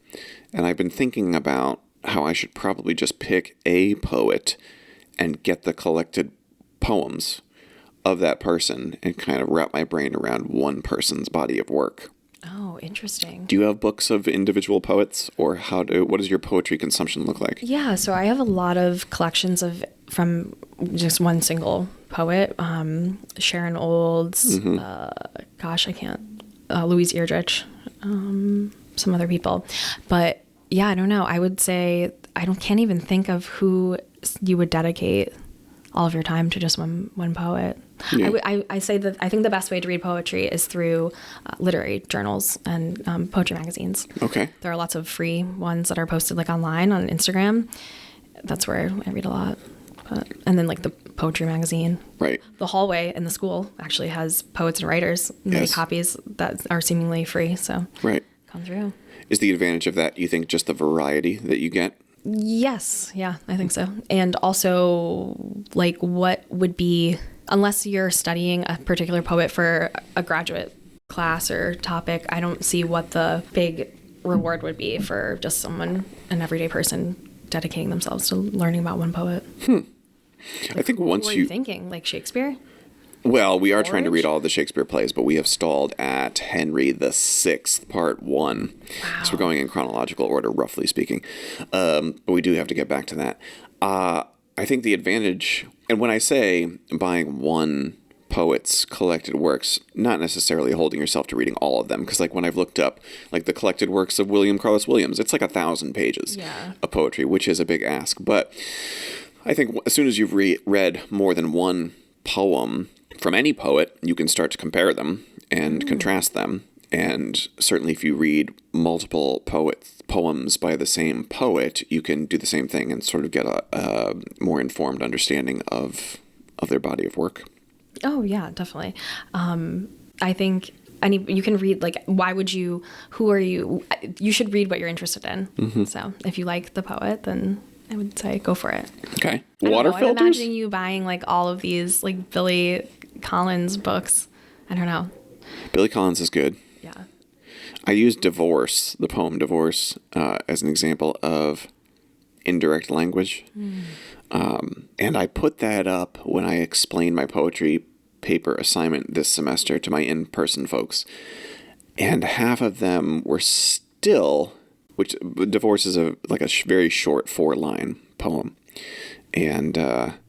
And I've been thinking about how I should probably just pick a poet and get the collected poems of that person and kind of wrap my brain around one person's body of work. Oh, interesting. Do you have books of individual poets, or what does your poetry consumption look like? Yeah, so I have a lot of collections from just one single poet, Sharon Olds, Louise Erdrich, some other people. But yeah, I don't know. I would say can't even think of who you would dedicate all of your time to just one poet. Yeah. I say that I think the best way to read poetry is through literary journals and poetry magazines. Okay. There are lots of free ones that are posted like online on Instagram. That's where I read a lot. And then like the poetry magazine. Right. The hallway in the school actually has poets and writers, many copies that are seemingly free. So right. Come through. Is the advantage of that, you think, just the variety that you get? Yes. Yeah, I think so. And also, like, what would be, unless you're studying a particular poet for a graduate class or topic, I don't see what the big reward would be for just an everyday person dedicating themselves to learning about one poet. Like, I think once what are you thinking? Like Shakespeare? Well, we are trying to read all of the Shakespeare plays, but we have stalled at Henry VI, Part 1. Wow. So we're going in chronological order, roughly speaking. But we do have to get back to that. I think the advantage, and when I say buying one poet's collected works, not necessarily holding yourself to reading all of them, because like when I've looked up like the collected works of William Carlos Williams, it's like 1,000 pages of poetry, which is a big ask. But I think as soon as you've read more than one poem from any poet, you can start to compare them and contrast them. And certainly if you read multiple poems by the same poet, you can do the same thing and sort of get a more informed understanding of their body of work. Oh, yeah, definitely. I think you can read, like, who are you? You should read what you're interested in. Mm-hmm. So if you like the poet, then I would say go for it. Okay. Water filters? I'm imagining you buying like all of these like Billy Collins books. I don't know. Billy Collins is good. Yeah. I use Divorce, the poem Divorce, as an example of indirect language. And I put that up when I explained my poetry paper assignment this semester to my in-person folks. And half of them were still, which Divorce is a very short 4-line poem. And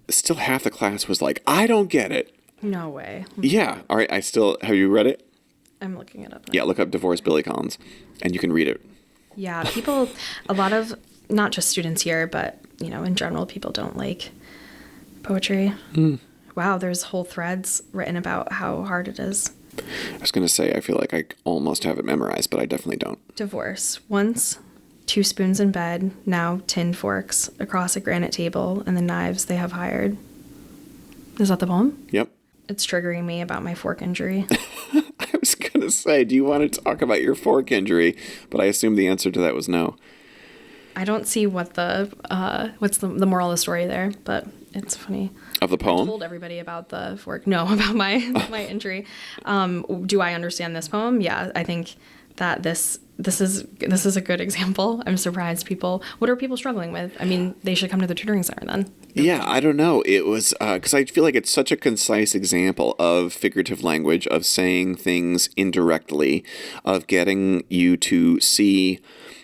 still half the class was like, I don't get it. No way. Yeah. All right. Have you read it? I'm looking it up now. Yeah, look up Divorce Billy Collins, and you can read it. Yeah, people, a lot of, not just students here, but, in general, people don't like poetry. Wow, there's whole threads written about how hard it is. I was going to say, I feel like I almost have it memorized, but I definitely don't. Divorce. Once, 2 spoons in bed, now tin forks across a granite table, and the knives they have hired. Is that the poem? Yep. It's triggering me about my fork injury. I was going to say, do you want to talk about your fork injury? But I assume the answer to that was no. I don't see what's the moral of the story there, but it's funny. Of the poem? I told everybody about the fork. No, about my injury. Do I understand this poem? Yeah, I think that this is a good example. I'm surprised what are people struggling with? I mean, they should come to the tutoring center then. Yeah, I don't know. It was because I feel like it's such a concise example of figurative language, of saying things indirectly, of getting you to see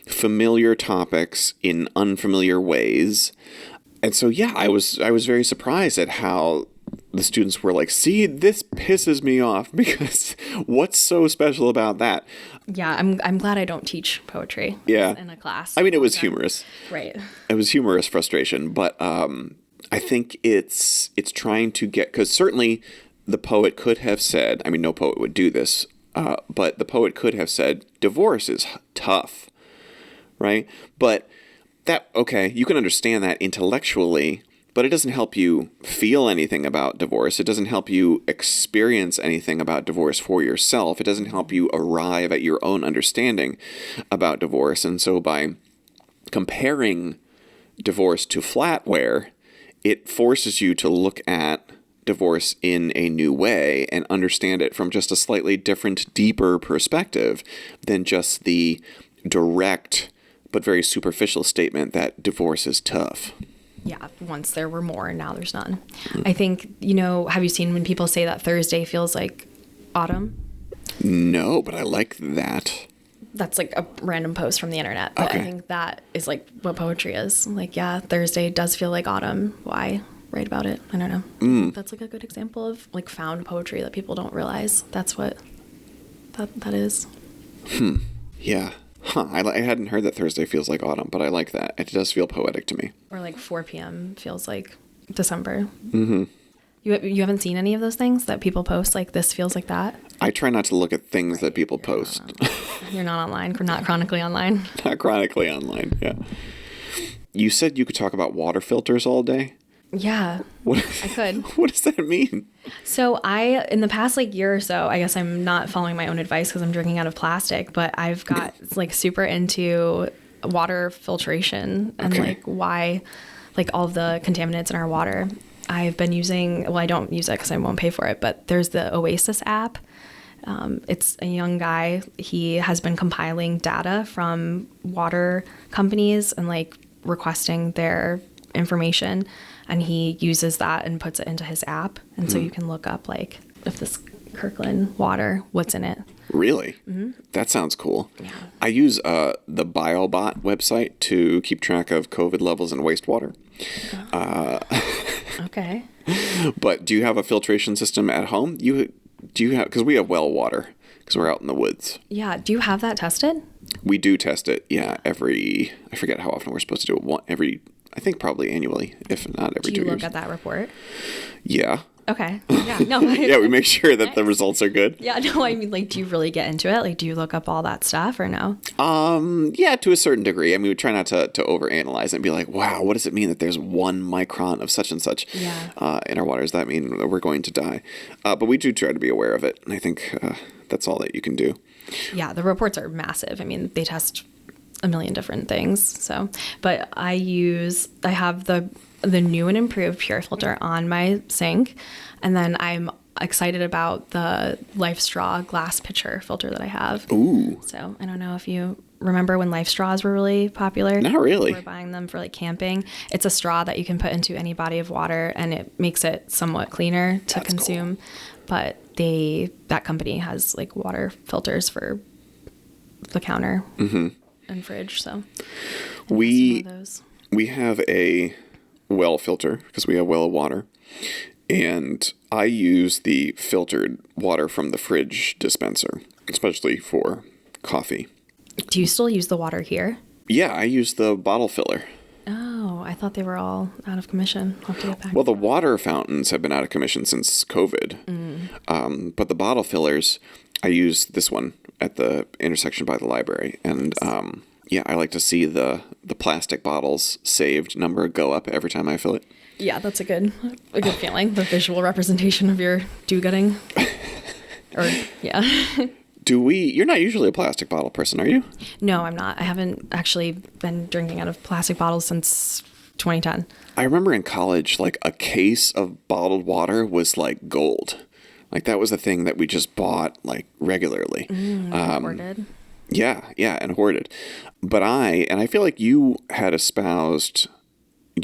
familiar topics in unfamiliar ways. And so, yeah, I was very surprised at how the students were like, see, this pisses me off because what's so special about that? Yeah, I'm glad I don't teach poetry in a class. I mean, it was humorous. Right. It was humorous frustration, but I think it's trying to get, because certainly the poet could have said, I mean, no poet would do this, but the poet could have said, divorce is tough, right? But you can understand that intellectually, but it doesn't help you feel anything about divorce. It doesn't help you experience anything about divorce for yourself. It doesn't help you arrive at your own understanding about divorce. And so by comparing divorce to flatware, it forces you to look at divorce in a new way and understand it from just a slightly different, deeper perspective than just the direct but very superficial statement that divorce is tough. Yeah, once there were more, now there's none. I think, have you seen when people say that Thursday feels like autumn? No, but I like that. That's like a random post from the internet. But okay. I think that is like what poetry is. Like, yeah, Thursday does feel like autumn. Why write about it? I don't know. That's like a good example of like found poetry that people don't realize. That's what that is. Yeah. Huh, I hadn't heard that Thursday feels like autumn, but I like that. It does feel poetic to me. Or like 4 p.m. feels like December. Mm-hmm. You haven't seen any of those things that people post, like this feels like that? I try not to look at things that people post. You're not online, not chronically online. Not chronically online, yeah. You said you could talk about water filters all day? Yeah, I could. What does that mean? So in the past year or so, I guess I'm not following my own advice because I'm drinking out of plastic, but I've got super into water filtration and why all of the contaminants in our water. I've been using, I don't use it because I won't pay for it, but there's the Oasis app. It's a young guy. He has been compiling data from water companies and requesting their information. And he uses that and puts it into his app. And so you can look up, if this Kirkland water, what's in it. Really? Mm-hmm. That sounds cool. Yeah. I use the BioBot website to keep track of COVID levels in wastewater. Okay. But do you have a filtration system at home? Do you have, because we have well water, because we're out in the woods. Yeah. Do you have that tested? We do test it, yeah, I forget how often we're supposed to do it, I think probably annually, if not every 2 years. Do you look at that report? Yeah. Okay. Yeah. No. Yeah, we make sure that the results are good. Yeah. No, I mean, do you really get into it? Do you look up all that stuff or no? Yeah, to a certain degree. I mean, we try not to overanalyze it and be like, wow, what does it mean that there's 1 micron of such and such in our water? Does that mean that we're going to die? But we do try to be aware of it. And I think that's all that you can do. Yeah, the reports are massive. I mean, they test a million different things. So, but I have the new and improved Pure filter on my sink. And then I'm excited about the Life Straw glass pitcher filter that I have. Ooh. So I don't know if you remember when Life Straws were really popular. Not really. We're buying them for like camping. It's a straw that you can put into any body of water, and it makes it somewhat cleaner to consume. Cool. But that company has like water filters for the counter and fridge. So we have a well filter because we have well water, and I use the filtered water from the fridge dispenser, especially for coffee. Do you still use the water here? Yeah, I use the bottle filler. Oh, I thought they were all out of commission. I'll have to get back. Well, the water fountains have been out of commission since COVID. But the bottle fillers, I use this one at the intersection by the library. And I like to see the plastic bottles saved number go up every time I fill it. Yeah, that's a good feeling. The visual representation of your do-gooding. You're not usually a plastic bottle person, are you? No, I'm not. I haven't actually been drinking out of plastic bottles since 2010. I remember in college, like a case of bottled water was like gold. Like that was a thing that we just bought like regularly. Hoarded. Yeah, and hoarded. But I feel like you had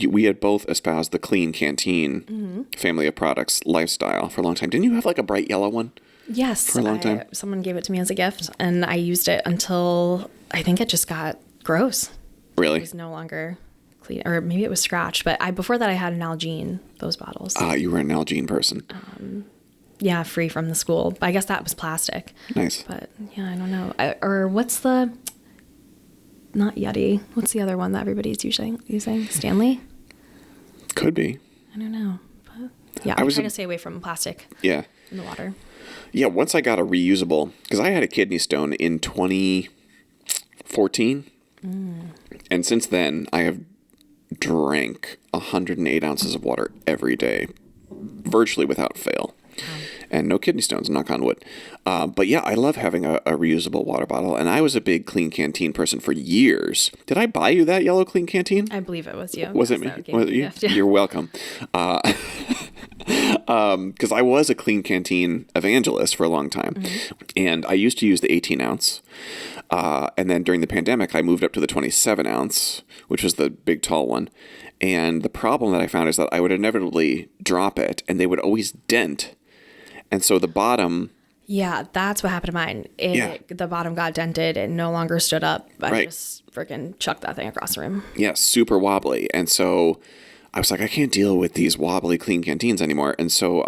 we had both espoused the Clean Canteen family of products lifestyle for a long time. Didn't you have like a bright yellow one? Yes. For a long time. Someone gave it to me as a gift, and I used it until I think it just got gross. Really? It was no longer clean, or maybe it was scratched. But before that, I had an Nalgene, those bottles. You were an Nalgene person. Yeah, free from the school. But I guess that was plastic. Nice. But yeah, I don't know. Or what's the... Not Yeti. What's the other one that everybody's using? Stanley? Could be. I don't know. But yeah, I try to stay away from plastic. Yeah. In the water. Yeah, once I got a reusable, because I had a kidney stone in 2014. And since then, I have drank 108 ounces of water every day, virtually without fail. And no kidney stones, knock on wood. But yeah, I love having a reusable water bottle. And I was a big Clean Canteen person for years. Did I buy you that yellow Clean Canteen? I believe it was you. Was it me? Was it you? Yeah. You're welcome. Because I was a Clean Canteen evangelist for a long time. And I used to use the 18 ounce. And then during the pandemic, I moved up to the 27 ounce, which was the big tall one. And the problem that I found is that I would inevitably drop it and they would always dent. And so the bottom... Yeah, that's what happened to mine. The bottom got dented. It no longer stood up. I just freaking chucked that thing across the room. Yeah, super wobbly. And so I was like, I can't deal with these wobbly Clean Canteens anymore. And so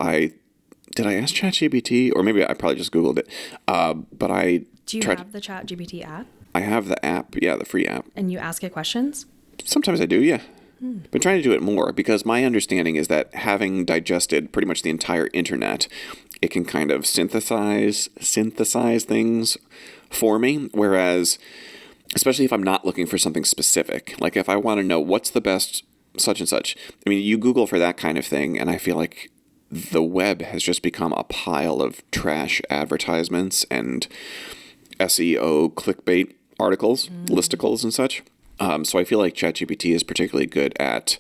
did I ask ChatGPT? Or maybe I probably just Googled it. But I... Do you have the ChatGPT app? I have the app. Yeah, the free app. And you ask it questions? Sometimes I do, yeah. Been trying to do it more because my understanding is that having digested pretty much the entire internet, it can kind of synthesize things for me. Whereas, especially if I'm not looking for something specific, like if I want to know what's the best such and such, I mean, you Google for that kind of thing, and I feel like the web has just become a pile of trash advertisements and SEO clickbait articles, listicles and such. So I feel like ChatGPT is particularly good at,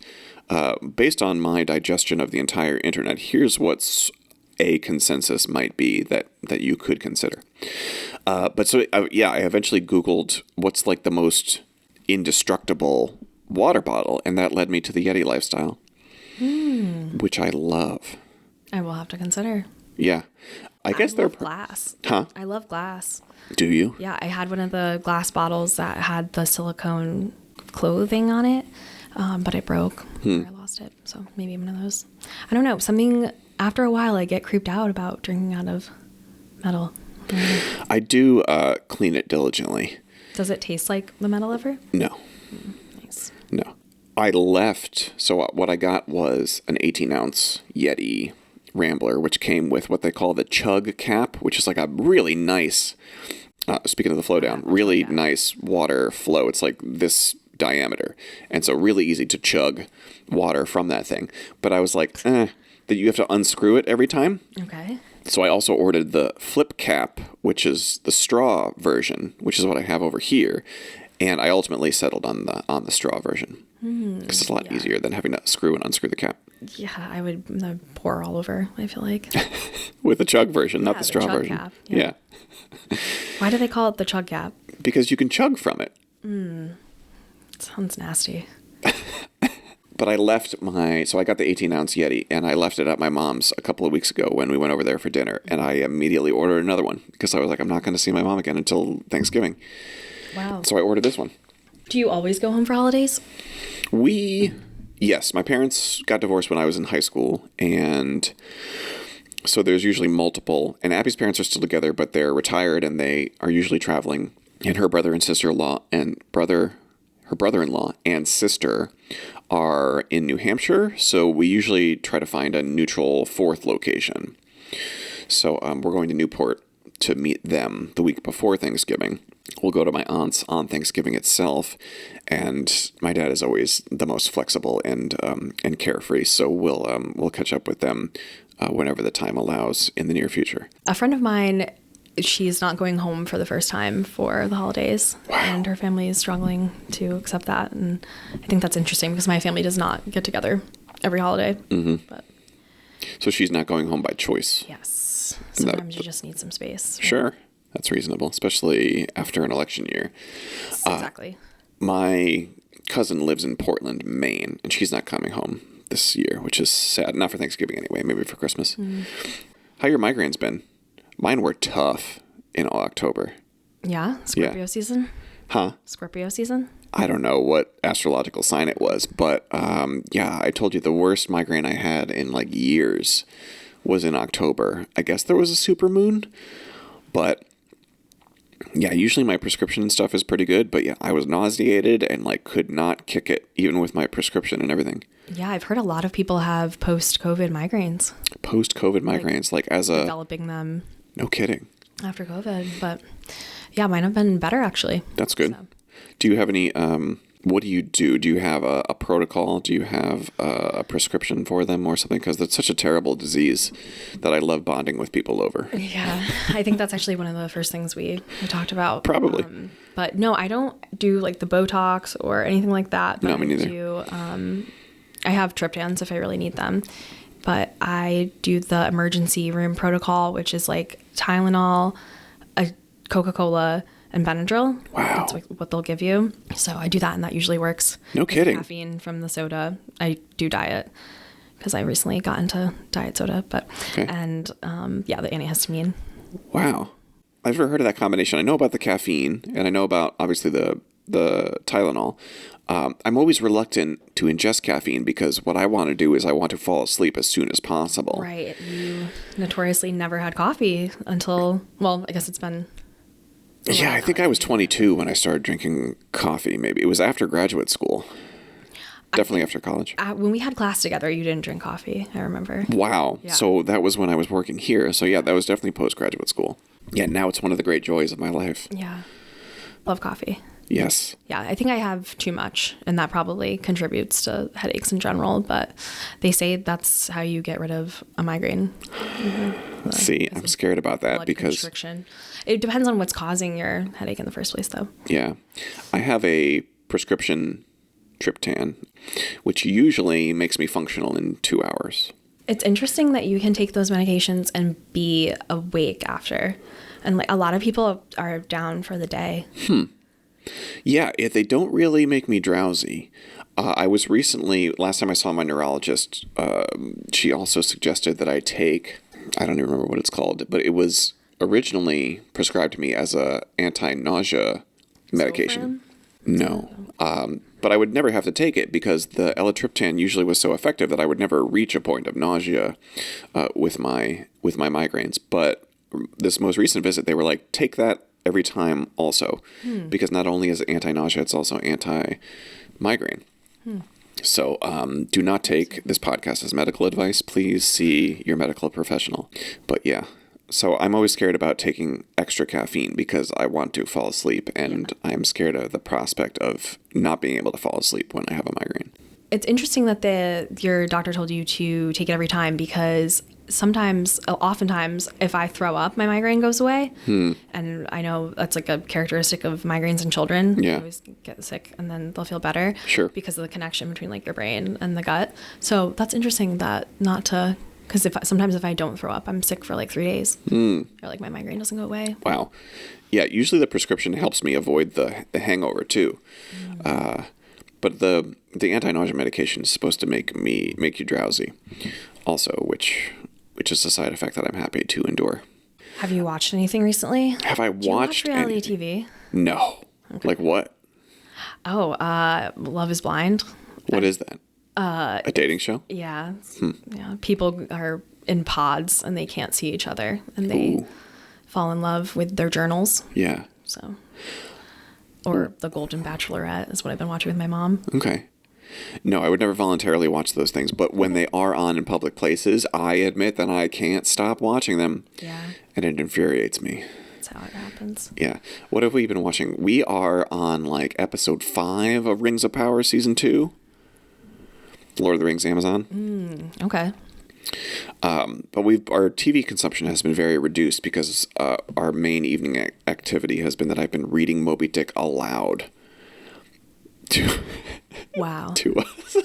based on my digestion of the entire internet, here's what's a consensus might be that you could consider. I eventually Googled what's like the most indestructible water bottle, and that led me to the Yeti lifestyle, which I love. I will have to consider. Yeah. I guess they're glass. Huh? I love glass. Do you? Yeah, I had one of the glass bottles that had the silicone clothing on it, but it broke. I lost it, so maybe one of those. I don't know. Something after a while, I get creeped out about drinking out of metal. I do clean it diligently. Does it taste like the metal ever? No. Nice. No. I left. So what I got was an 18-ounce Yeti Rambler, which came with what they call the chug cap, which is like a really nice, speaking of the Flowdown, really nice water flow. It's like this diameter. And so really easy to chug water from that thing. But I was like, that you have to unscrew it every time. Okay. So I also ordered the flip cap, which is the straw version, which is what I have over here. And I ultimately settled on the straw version because it's a lot easier than having to screw and unscrew the cap. Yeah, I would pour all over, I feel like. With the chug version, not the straw version. Cap. Yeah. Why do they call it the chug cap? Because you can chug from it. Sounds nasty. But I left so I got the 18-ounce Yeti, and I left it at my mom's a couple of weeks ago when we went over there for dinner, and I immediately ordered another one because I was like, I'm not going to see my mom again until Thanksgiving. Wow. So I ordered this one. Do you always go home for holidays? Yes, my parents got divorced when I was in high school, and so there's usually multiple, and Abby's parents are still together, but they're retired, and they are usually traveling, and her brother and sister-in-law and her brother-in-law and sister are in New Hampshire, so we usually try to find a neutral fourth location. So we're going to Newport to meet them the week before Thanksgiving. We'll go to my aunt's on Thanksgiving itself, and my dad is always the most flexible and carefree, so we'll catch up with them whenever the time allows in the near future. A friend of mine, she's not going home for the first time for the holidays. Wow. And her family is struggling to accept that. And I think that's interesting because my family does not get together every holiday. Mm-hmm. But so she's not going home by choice. Yes. Sometimes you just need some space. Right? Sure. That's reasonable, especially after an election year. Exactly. My cousin lives in Portland, Maine, and she's not coming home this year, which is sad. Not for Thanksgiving anyway, maybe for Christmas. How your migraines been? Mine were tough in October. Yeah? Scorpio season? Huh? Scorpio season? I don't know what astrological sign it was, but I told you the worst migraine I had in like years was in October. I guess there was a supermoon, but yeah, usually my prescription and stuff is pretty good, but yeah, I was nauseated and like could not kick it even with my prescription and everything. Yeah, I've heard a lot of people have post-COVID migraines. Post-COVID migraines, like as a... Developing them. No kidding. After COVID, but yeah, mine have been better actually. That's good. So. Do you have any, what do you do? Do you have a protocol? Do you have a prescription for them or something? Because that's such a terrible disease that I love bonding with people over. Yeah, I think that's actually one of the first things we talked about. Probably. But no, I don't do like the Botox or anything like that. But no, me neither. I have triptans if I really need them. But I do the emergency room protocol, which is like Tylenol, a Coca-Cola, and Benadryl. Wow. That's what they'll give you. So I do that, and that usually works. No kidding. Caffeine from the soda. I do diet because I recently got into diet soda. But okay. And the antihistamine. Wow. I've never heard of that combination. I know about the caffeine, and I know about obviously the Tylenol. I'm always reluctant to ingest caffeine because what I want to do is I want to fall asleep as soon as possible. Right. You notoriously never had coffee until, well, I guess it's been... Yeah, I think I was 22 when I started drinking coffee, maybe. It was after graduate school. Definitely after college. When we had class together, you didn't drink coffee, I remember. Wow. Yeah. So that was when I was working here. So yeah, that was definitely post-graduate school. Yeah, now it's one of the great joys of my life. Yeah. Love coffee. Yes. Yeah, I think I have too much, and that probably contributes to headaches in general, but they say that's how you get rid of a migraine. Mm-hmm. See, I'm scared about that because... constriction. It depends on what's causing your headache in the first place, though. Yeah. I have a prescription triptan, which usually makes me functional in 2 hours. It's interesting that you can take those medications and be awake after. And like a lot of people are down for the day. Yeah, they don't really make me drowsy. I was recently, last time I saw my neurologist, she also suggested that I take, I don't even remember what it's called, but it was originally prescribed to me as a anti-nausea medication. No. But I would never have to take it because the elatriptan usually was so effective that I would never reach a point of nausea with my migraines. But this most recent visit, they were like, take that every time also, because not only is it anti-nausea, it's also anti-migraine. So do not take this podcast as medical advice. Please see your medical professional. But yeah, so I'm always scared about taking extra caffeine because I want to fall asleep, and I'm scared of the prospect of not being able to fall asleep when I have a migraine. it's interesting that your doctor told you to take it every time, because oftentimes, if I throw up, my migraine goes away. And I know that's like a characteristic of migraines in children. Yeah. They always get sick and then they'll feel better. Sure. Because of the connection between like your brain and the gut. So that's interesting that because sometimes if I don't throw up, I'm sick for like 3 days. Or like my migraine doesn't go away. Wow. Yeah, usually the prescription helps me avoid the hangover too. But the anti-nausea medication is supposed to make you drowsy also, which is a side effect that I'm happy to endure. Have you watched anything recently? Have I watched Do you watch reality TV? No. Okay. Like what? Oh, Love is Blind. What is that? A dating show? Yeah. Yeah. People are in pods and they can't see each other, and they fall in love with their journals. Yeah. So, or The Golden Bachelorette is what I've been watching with my mom. Okay. No, I would never voluntarily watch those things, but when they are on in public places, I admit that I can't stop watching them. Yeah. And it infuriates me. That's how it happens. Yeah. What have we been watching? We are on like episode 5 of Rings of Power season 2. Lord of the Rings Amazon. Okay. But our TV consumption has been very reduced because our main evening activity has been that I've been reading Moby Dick aloud to us.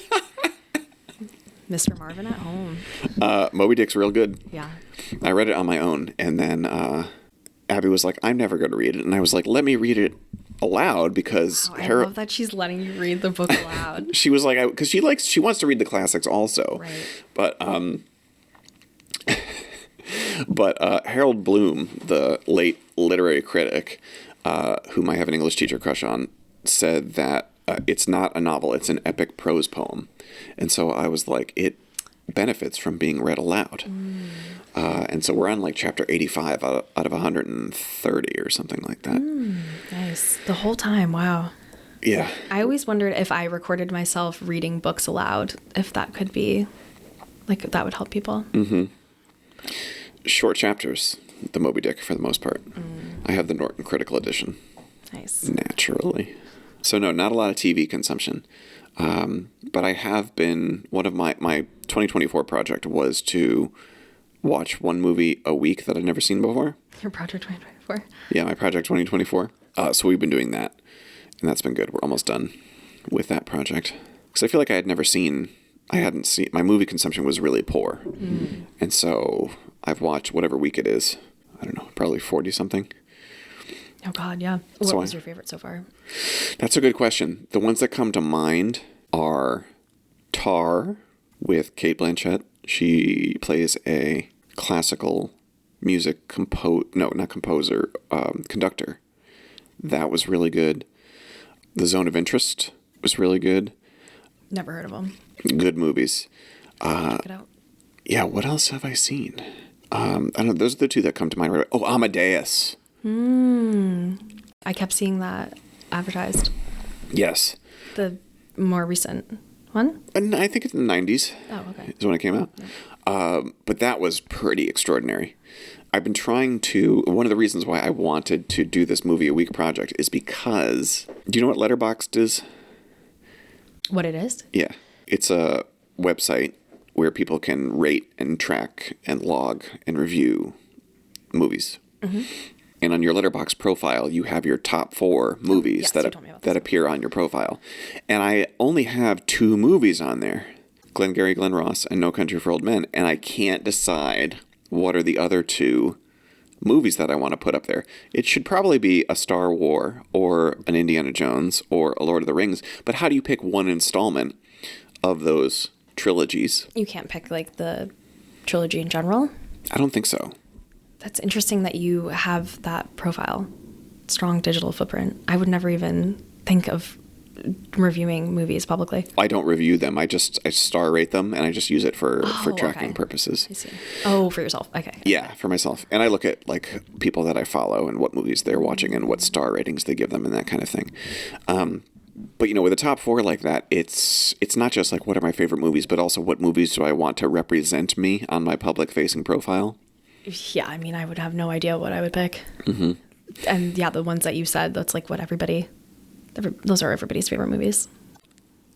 Mr. Marvin at home. Moby Dick's real good. Yeah. I read it on my own, and then Abby was like, I'm never going to read it. And I was like, let me read it aloud, because I love that she's letting you read the book aloud. She was like, because she wants to read the classics also. Right. But Harold Bloom, the late literary critic, whom I have an English teacher crush on, said that it's not a novel, it's an epic prose poem. And so I was like, it benefits from being read aloud. And so we're on like chapter 85 out of 130 or something like that. Nice. The whole time. Wow. Yeah. I always wondered if I recorded myself reading books aloud, if that could be, like, that would help people. Short chapters, the Moby Dick for the most part. I have the Norton Critical Edition. Nice. Naturally. So no, not a lot of TV consumption. But I have been, one of my 2024 project was to watch one movie a week that I'd never seen before. Your project 2024? Yeah, my project 2024. So we've been doing that, and that's been good. We're almost done with that project. Because I feel like I hadn't seen, my movie consumption was really poor. And so I've watched whatever week it is. I don't know, probably 40 something. Oh God, yeah. What was your favorite so far? That's a good question. The ones that come to mind are Tar with Cate Blanchett. She plays a classical music conductor. That was really good. The Zone of Interest was really good. Never heard of them. Good movies. Check it out. Yeah, what else have I seen? I don't know. Those are the two that come to mind right away. Oh, Amadeus. I kept seeing that advertised. Yes. The more recent one? And I think it's in the 90s. Oh, okay. Is when it came out. Yeah. But that was pretty extraordinary. I've been trying to... One of the reasons why I wanted to do this movie a week project is because... Do you know what Letterboxd is? What it is? Yeah. It's a website where people can rate and track and log and review movies. And on your Letterboxd profile, you have your top 4 movies that appear on your profile. And I only have 2 movies on there, Glengarry Glen Ross and No Country for Old Men. And I can't decide what are the other 2 movies that I want to put up there. It should probably be a Star Wars or an Indiana Jones or a Lord of the Rings. But how do you pick one installment of those trilogies? You can't pick like the trilogy in general? I don't think so. That's interesting that you have that profile. Strong digital footprint. I would never even think of reviewing movies publicly. I don't review them. I star rate them, and I just use it for tracking purposes. I see. Oh, for yourself. Okay. Yeah, for myself. And I look at like people that I follow and what movies they're watching and what star ratings they give them and that kind of thing. But you know, with a top 4 like that, it's not just like what are my favorite movies, but also what movies do I want to represent me on my public-facing profile. Yeah, I mean, I would have no idea what I would pick. And yeah, the ones that you said, that's like what those are everybody's favorite movies.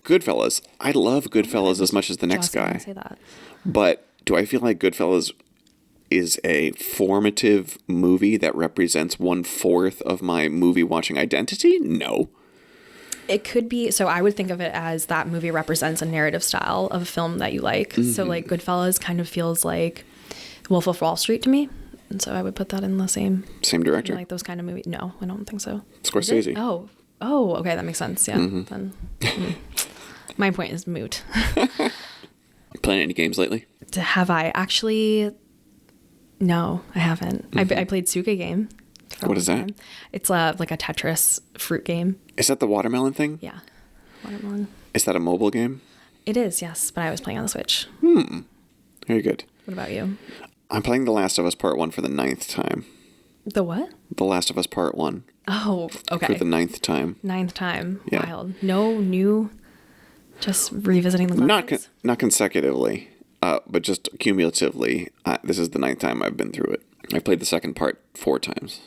Goodfellas. I love Goodfellas as much as the next guy. Say that. But do I feel like Goodfellas is a formative movie that represents 1/4 of my movie watching identity? No. It could be. So I would think of it as that movie represents a narrative style of a film that you like. Mm-hmm. So like Goodfellas kind of feels like Wolf of Wall Street to me. And so I would put that in the same director. Like those kind of movies. No, I don't think so. Scorsese. Oh, okay. That makes sense. Yeah. Mm-hmm. Then, my point is moot. Playing any games lately? Have I? Actually, no, I haven't. Mm-hmm. I played Suga game. What is that? It's like a Tetris fruit game. Is that the watermelon thing? Yeah. Watermelon. Is that a mobile game? It is, yes. But I was playing on the Switch. Very good. What about you? I'm playing The Last of Us Part 1 for the 9th time. The what? The Last of Us Part 1. Oh, okay. For the 9th time. 9th time. Yeah. Wild. No new, just revisiting the classics? Not consecutively, but just cumulatively. This is the 9th time I've been through it. I played the second part 4 times.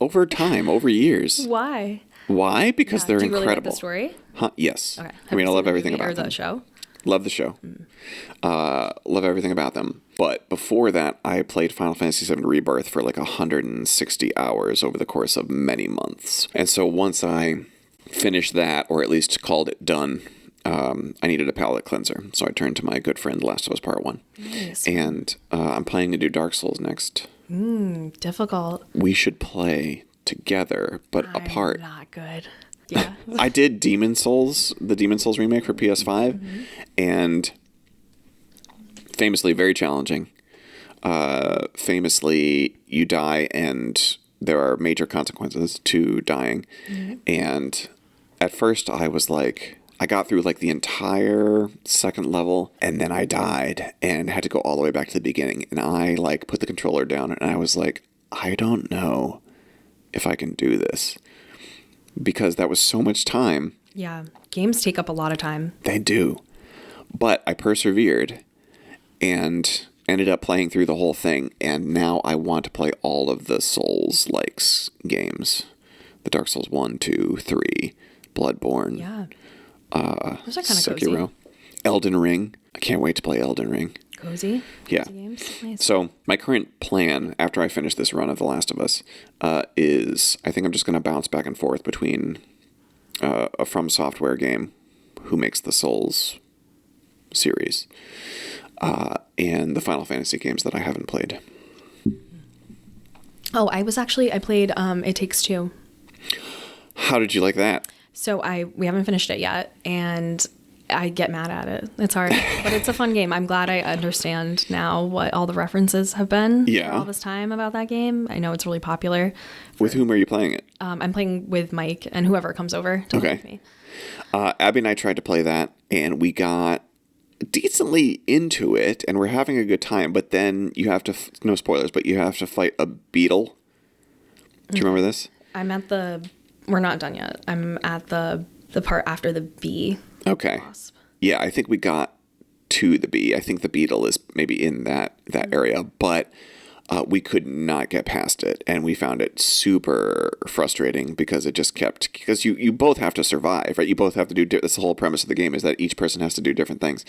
Over time, over years. Why? Why? Because they're incredible. Do you really like the story? Yes. Okay. I mean, I love everything about them. Or the show? Love the show. Love everything about them. But before that, I played Final Fantasy VII Rebirth for like 160 hours over the course of many months. And so once I finished that, or at least called it done, I needed a palate cleanser. So I turned to my good friend Last of Us Part 1. Nice. And I'm planning to do Dark Souls next. Difficult. We should play together, but apart. Not good. Yeah. I did Demon Souls, the Demon Souls remake for PS5, and famously very challenging. Famously, you die and there are major consequences to dying. And at first I was like, I got through like the entire second level and then I died and had to go all the way back to the beginning. And I like put the controller down and I was like, I don't know if I can do this. Because that was so much time. Yeah. Games take up a lot of time. They do. But I persevered and ended up playing through the whole thing. And now I want to play all of the Souls-likes games. The Dark Souls 1, 2, 3, Bloodborne. Yeah. Those are kind of Sekiro. Cozy. Elden Ring. I can't wait to play Elden Ring. Cozy? Yeah. Cozy games? Nice. So my current plan after I finish this run of The Last of Us is I think I'm just going to bounce back and forth between a From Software game who makes the Souls series and the Final Fantasy games that I haven't played. Oh, I played It Takes Two. How did you like that? So we haven't finished it yet, and I get mad at it. It's hard, but it's a fun game. I'm glad I understand now what all the references have been for all this time about that game. I know it's really popular. With whom are you playing it? I'm playing with Mike and whoever comes over to play with me. Abby and I tried to play that, and we got decently into it, and we're having a good time, but then you have to, no spoilers, but you have to fight a beetle. Do you remember this? We're not done yet. I'm at the part after the bee. Okay. Wasp. Yeah, I think we got to the bee. I think the beetle is maybe in that area, but we could not get past it, and we found it super frustrating because it just kept, because you both have to survive, right? You both have to do, that's the whole premise of the game, is that each person has to do different things.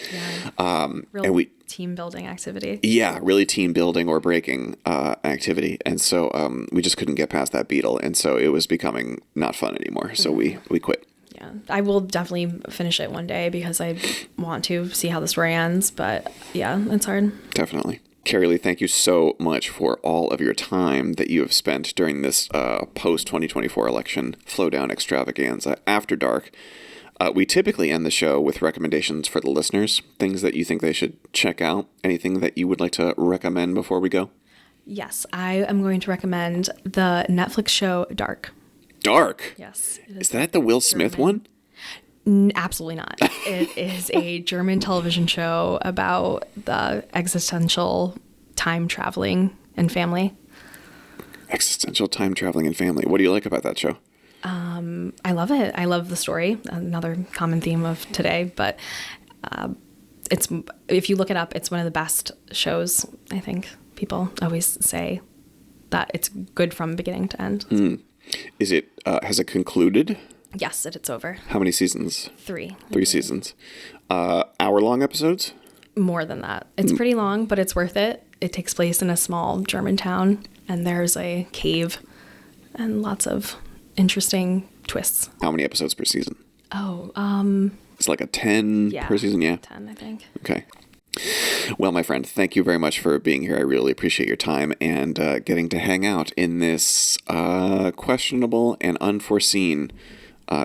Yeah. Real team building activity. Yeah, really team building or breaking activity, and so we just couldn't get past that beetle, and so it was becoming not fun anymore, so we quit. Yeah, I will definitely finish it one day because I want to see how the story ends, but yeah, it's hard. Definitely. Kerrylee, thank you so much for all of your time that you have spent during this post-2024 election Flowdown extravaganza after dark. We typically end the show with recommendations for the listeners, things that you think they should check out. Anything that you would like to recommend before we go? Yes, I am going to recommend the Netflix show Dark. Dark? Yes. Is that the Will Smith one? Absolutely not. It is a German television show about the existential time traveling and family. Existential time traveling and family. What do you like about that show? I love it. I love the story. Another common theme of today, but it's, if you look it up, it's one of the best shows. I think people always say that it's good from beginning to end. Is it, has it concluded? Yes, it's over. How many seasons? 3. 3 seasons. Hour-long episodes? More than that. It's pretty long, but it's worth it. It takes place in a small German town, and there's a cave and lots of interesting twists. How many episodes per season? Oh, it's like a 10 per season, yeah? 10, I think. Okay. Well, my friend, thank you very much for being here. I really appreciate your time and getting to hang out in this questionable and unforeseen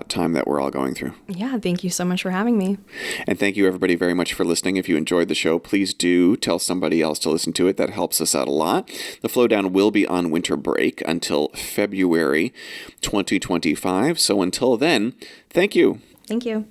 time that we're all going through. Yeah, thank you so much for having me. And thank you, everybody, very much for listening. If you enjoyed the show, please do tell somebody else to listen to it. That helps us out a lot. The Flowdown will be on winter break until February 2025. So until then, thank you. Thank you.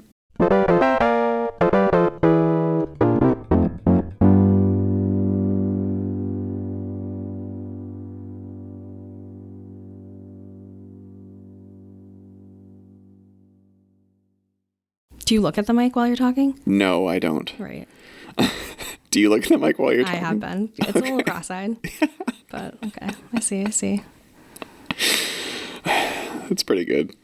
Do you look at the mic while you're talking? No, I don't. Right. Do you look at the mic while you're talking? I have been. It's a little cross-eyed. But okay. I see. It's pretty good.